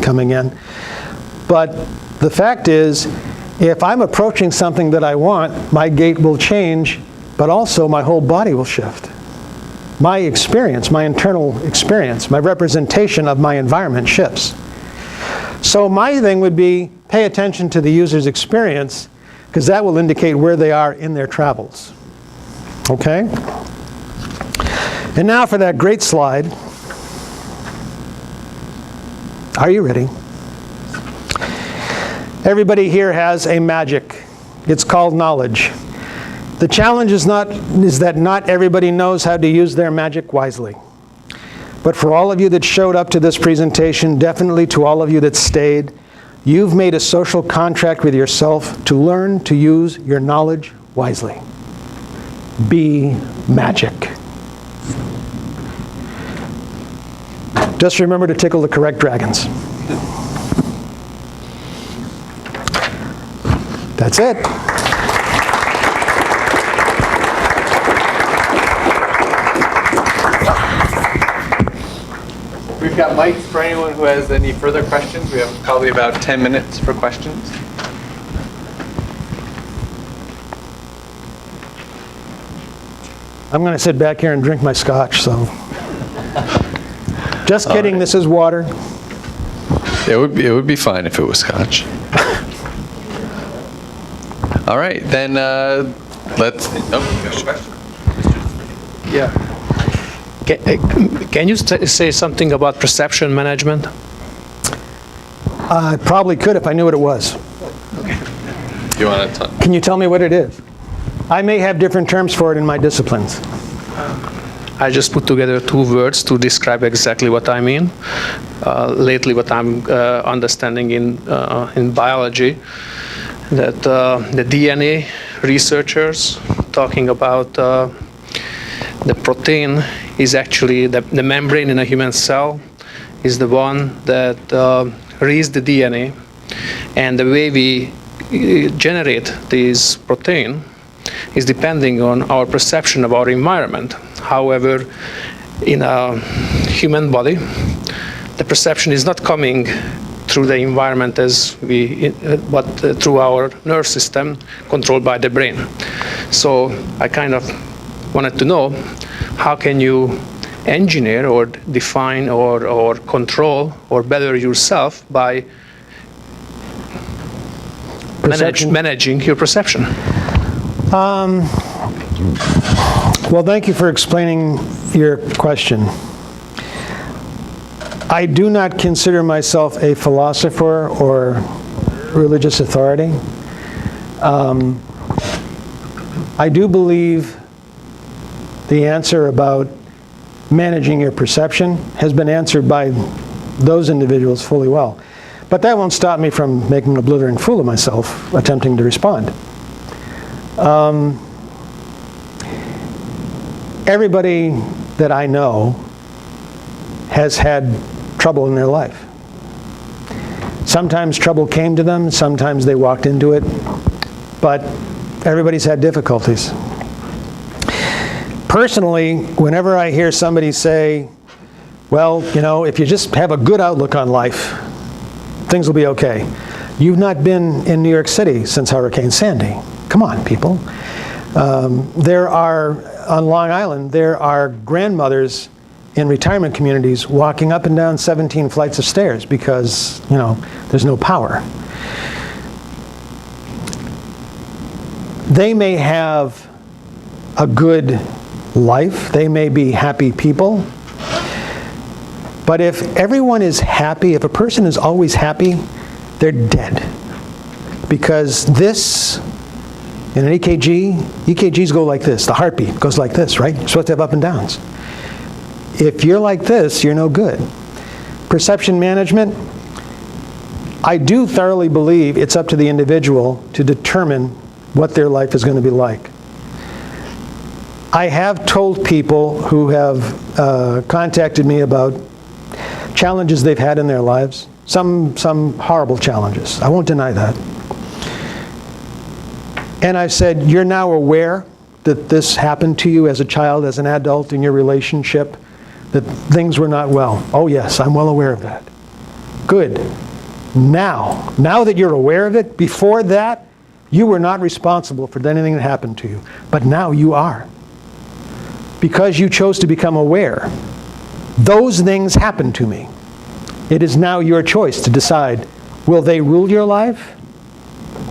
coming in. But the fact is, if I'm approaching something that I want, my gait will change, but also my whole body will shift. My experience, my internal experience, my representation of my environment shifts. So my thing would be, pay attention to the user's experience, because that will indicate where they are in their travels. Okay? And now for that great slide. Are you ready? Everybody here has a magic. It's called knowledge. The challenge is that not everybody knows how to use their magic wisely. But for all of you that showed up to this presentation, definitely to all of you that stayed, you've made a social contract with yourself to learn to use your knowledge wisely. Be magic. Just remember to tickle the correct dragons. That's it. We've got mics for anyone who has any further questions. We have probably about 10 minutes for questions. I'm going to sit back here and drink my scotch, so. Just kidding, this is water. It would be fine if it was scotch. All right, then let's. Yeah. Can you say something about perception management? I probably could if I knew what it was. You want to? Can you tell me what it is? I may have different terms for it in my disciplines. I just put together two words to describe exactly what I mean. Lately, what I'm understanding in biology, that the DNA researchers talking about the protein is actually the membrane in a human cell is the one that reads the DNA, and the way we generate this protein is depending on our perception of our environment. However, in a human body, the perception is not coming through the environment but through our nerve system controlled by the brain. So I kind of wanted to know, how can you engineer or define or control or better yourself by managing your perception? Well, thank you for explaining your question. I do not consider myself a philosopher or religious authority. I do believe the answer about managing your perception has been answered by those individuals fully well. But that won't stop me from making a blithering fool of myself attempting to respond. Everybody that I know has had trouble in their life. Sometimes trouble came to them, sometimes they walked into it, but everybody's had difficulties. Personally, whenever I hear somebody say, well, you know, if you just have a good outlook on life, things will be okay. You've not been in New York City since Hurricane Sandy. Come on, people. There are, on Long Island, there are grandmothers in retirement communities walking up and down 17 flights of stairs because, you know, there's no power. They may have a good life, they may be happy people, but if everyone is happy, if a person is always happy, they're dead. Because this, in an EKG, EKGs go like this, the heartbeat goes like this, right? You're supposed to have up and downs. If you're like this, you're no good. Perception management, I do thoroughly believe it's up to the individual to determine what their life is going to be like. I have told people who have contacted me about challenges they've had in their lives, some horrible challenges. I won't deny that. And I've said, you're now aware that this happened to you as a child, as an adult in your relationship, that things were not well. Oh yes, I'm well aware of that. Good. Now that you're aware of it, before that, you were not responsible for anything that happened to you. But now you are. Because you chose to become aware. Those things happened to me. It is now your choice to decide, will they rule your life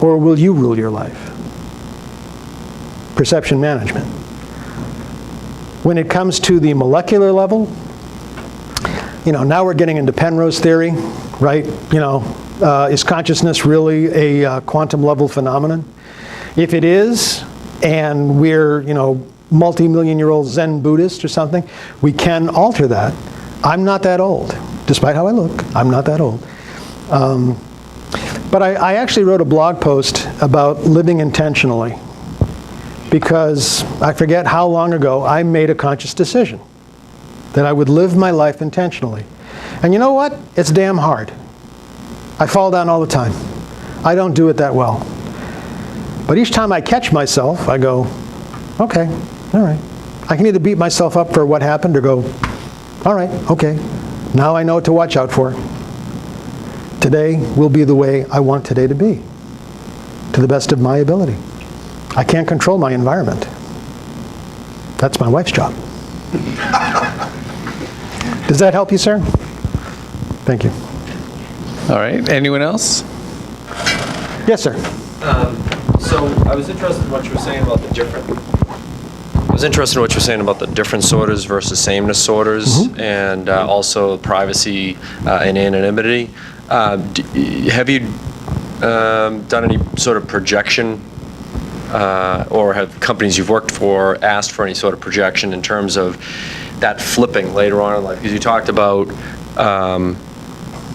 or will you rule your life? Perception management. When it comes to the molecular level, you know, now we're getting into Penrose theory, right? You know, is consciousness really a quantum level phenomenon? If it is, and we're, you know, multi-million-year-old Zen Buddhist or something, we can alter that. I'm not that old. Despite how I look, I'm not that old. But I actually wrote a blog post about living intentionally because I forget how long ago I made a conscious decision that I would live my life intentionally. And you know what? It's damn hard. I fall down all the time. I don't do it that well. But each time I catch myself, I go, okay, all right. I can either beat myself up for what happened or go, all right, okay. Now I know what to watch out for. Today will be the way I want today to be, to the best of my ability. I can't control my environment. That's my wife's job. Does that help you, sir? Thank you. All right. Anyone else? Yes, sir. So I was interested in what you were saying about the different sorters versus sameness sorters, and also privacy and anonymity. Have you done any sort of projection, or have companies you've worked for asked for any sort of projection in terms of that flipping later on in life? Because you talked about,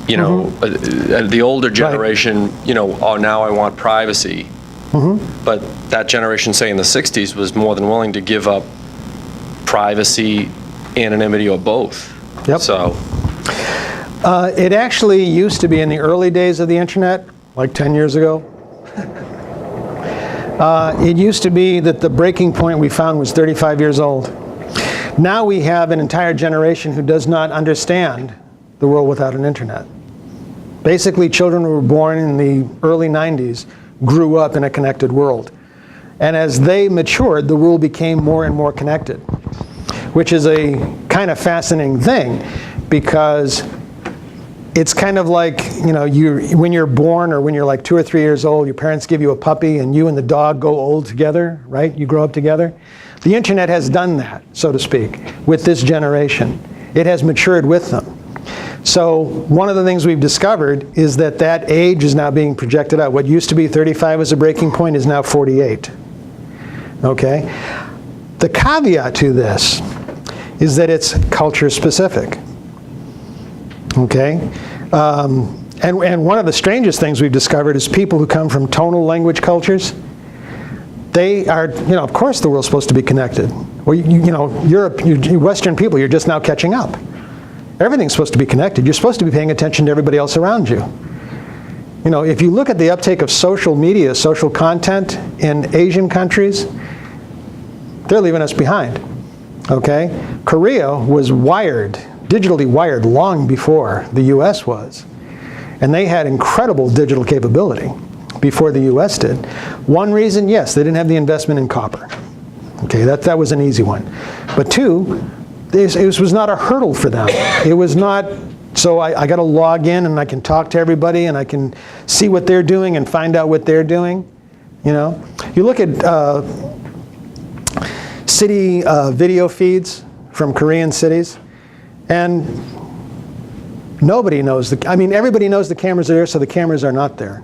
you know, the older generation, you know, oh, now I want privacy. But that generation, say in the 60s, was more than willing to give up privacy, anonymity, or both. Yep. So it actually used to be in the early days of the internet, like 10 years ago. It used to be that the breaking point we found was 35 years old. Now we have an entire generation who does not understand the world without an internet. Basically, children who were born in the early 90s grew up in a connected world. And as they matured, the world became more and more connected, which is a kind of fascinating thing because it's kind of like, when you're born or when you're like 2 or 3 years old, your parents give you a puppy and you and the dog go old together, right? You grow up together. The internet has done that, so to speak, with this generation. It has matured with them. So one of the things we've discovered is that that age is now being projected out. What used to be 35 as a breaking point is now 48. Okay? The caveat to this is that it's culture specific. Okay? And one of the strangest things we've discovered is people who come from tonal language cultures, they are, of course the world's supposed to be connected. Well, Europe, you Western people, you're just now catching up. Everything's supposed to be connected. You're supposed to be paying attention to everybody else around you. If you look at the uptake of social media, social content in Asian countries, they're leaving us behind. Okay? Korea was digitally wired long before the US was. And they had incredible digital capability before the US did. One reason, yes, they didn't have the investment in copper. Okay, that was an easy one. But two, it was not a hurdle for them. It was not, so I got to log in and I can talk to everybody and I can see what they're doing and find out what they're doing. You look at city video feeds from Korean cities, and nobody knows everybody knows the cameras are there, so the cameras are not there.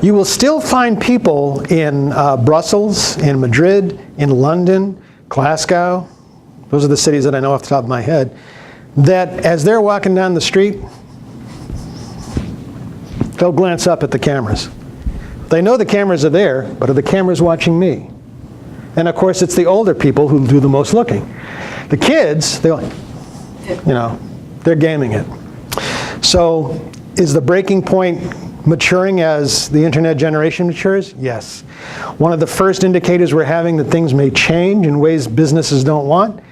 You will still find people in Brussels, in Madrid, in London, Glasgow. Those are the cities that I know off the top of my head, that as they're walking down the street, they'll glance up at the cameras. They know the cameras are there, but are the cameras watching me? And of course, it's the older people who do the most looking. The kids, they're gaming it. So is the breaking point maturing as the internet generation matures? Yes. One of the first indicators we're having that things may change in ways businesses don't want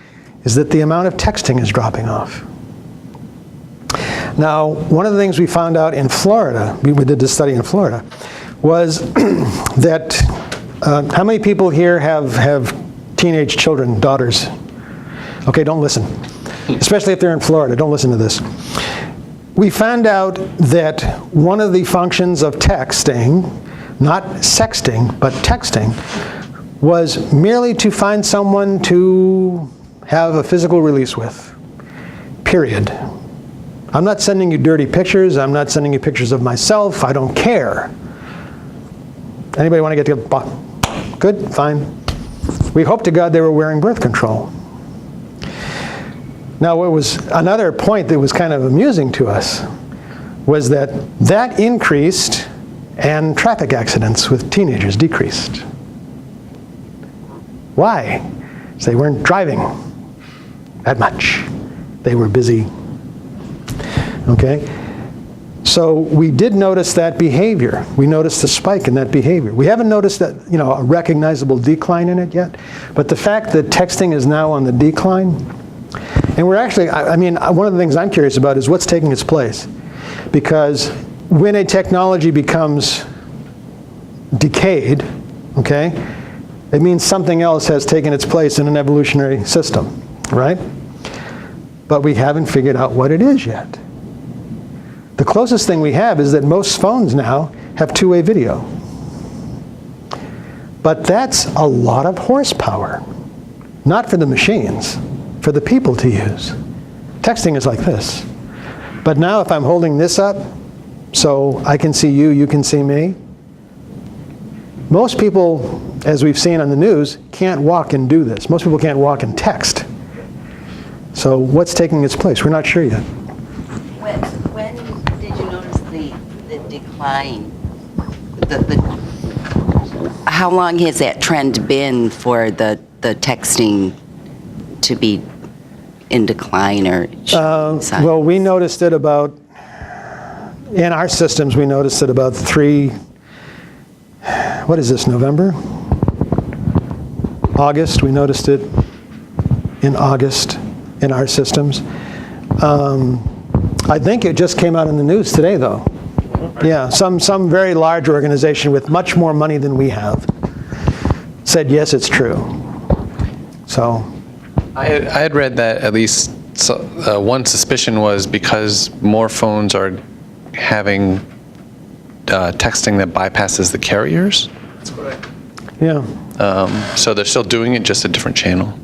is that the amount of texting is dropping off. Now, one of the things we found out in Florida, we did this study in Florida, was that how many people here have teenage children, daughters? Okay, don't listen. Especially if they're in Florida, don't listen to this. We found out that one of the functions of texting, not sexting, but texting, was merely to find someone to have a physical release with. Period. I'm not sending you dirty pictures. I'm not sending you pictures of myself. I don't care. Anybody want to get together? Good, fine. We hope to God they were wearing birth control. Now, what was another point that was kind of amusing to us was that increased and traffic accidents with teenagers decreased. Why? Because they weren't driving that much. They were busy. Okay? So we did notice that behavior. We noticed a spike in that behavior. We haven't noticed that, a recognizable decline in it yet, but the fact that texting is now on the decline, and we're actually, one of the things I'm curious about is what's taking its place. Because when a technology becomes decayed, okay, it means something else has taken its place in an evolutionary system, right? But we haven't figured out what it is yet. The closest thing we have is that most phones now have two-way video. But that's a lot of horsepower. Not for the machines, for the people to use. Texting is like this. But now if I'm holding this up, so I can see you, you can see me, most people, as we've seen on the news, can't walk and do this. Most people can't walk and text. So what's taking its place? We're not sure yet. When did you notice the decline? How long has that trend been for the texting to be in decline or well, we noticed it about, in our systems, we noticed it about what is this, November? August, we noticed it in August in our systems. I think it just came out in the news today, though. Yeah, some very large organization with much more money than we have said, yes, it's true. So I had read that at least So one suspicion was because more phones are having texting that bypasses the carriers. That's correct. Yeah, So they're still doing it, just a different channel.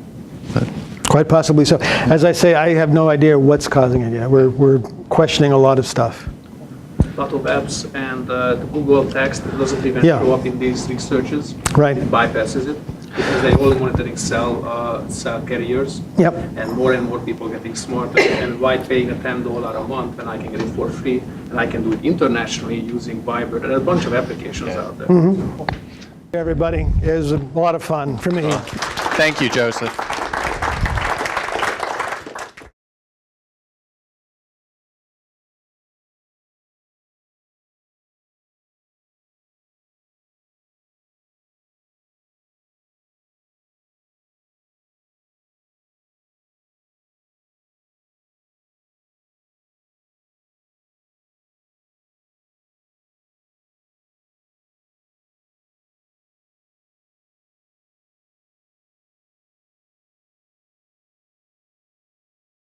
But quite possibly so. As I say, I have no idea what's causing it yet. We're questioning a lot of stuff. A lot of apps and the Google text doesn't even Yeah. show up in these searches. Right. It bypasses it because they're only monitoring cell carriers. Yep. And more people getting smarter. And why paying a $10 a month when I can get it for free and I can do it internationally using Viber. There are a bunch of applications out there. Everybody, it was a lot of fun for me. thank you, Joseph.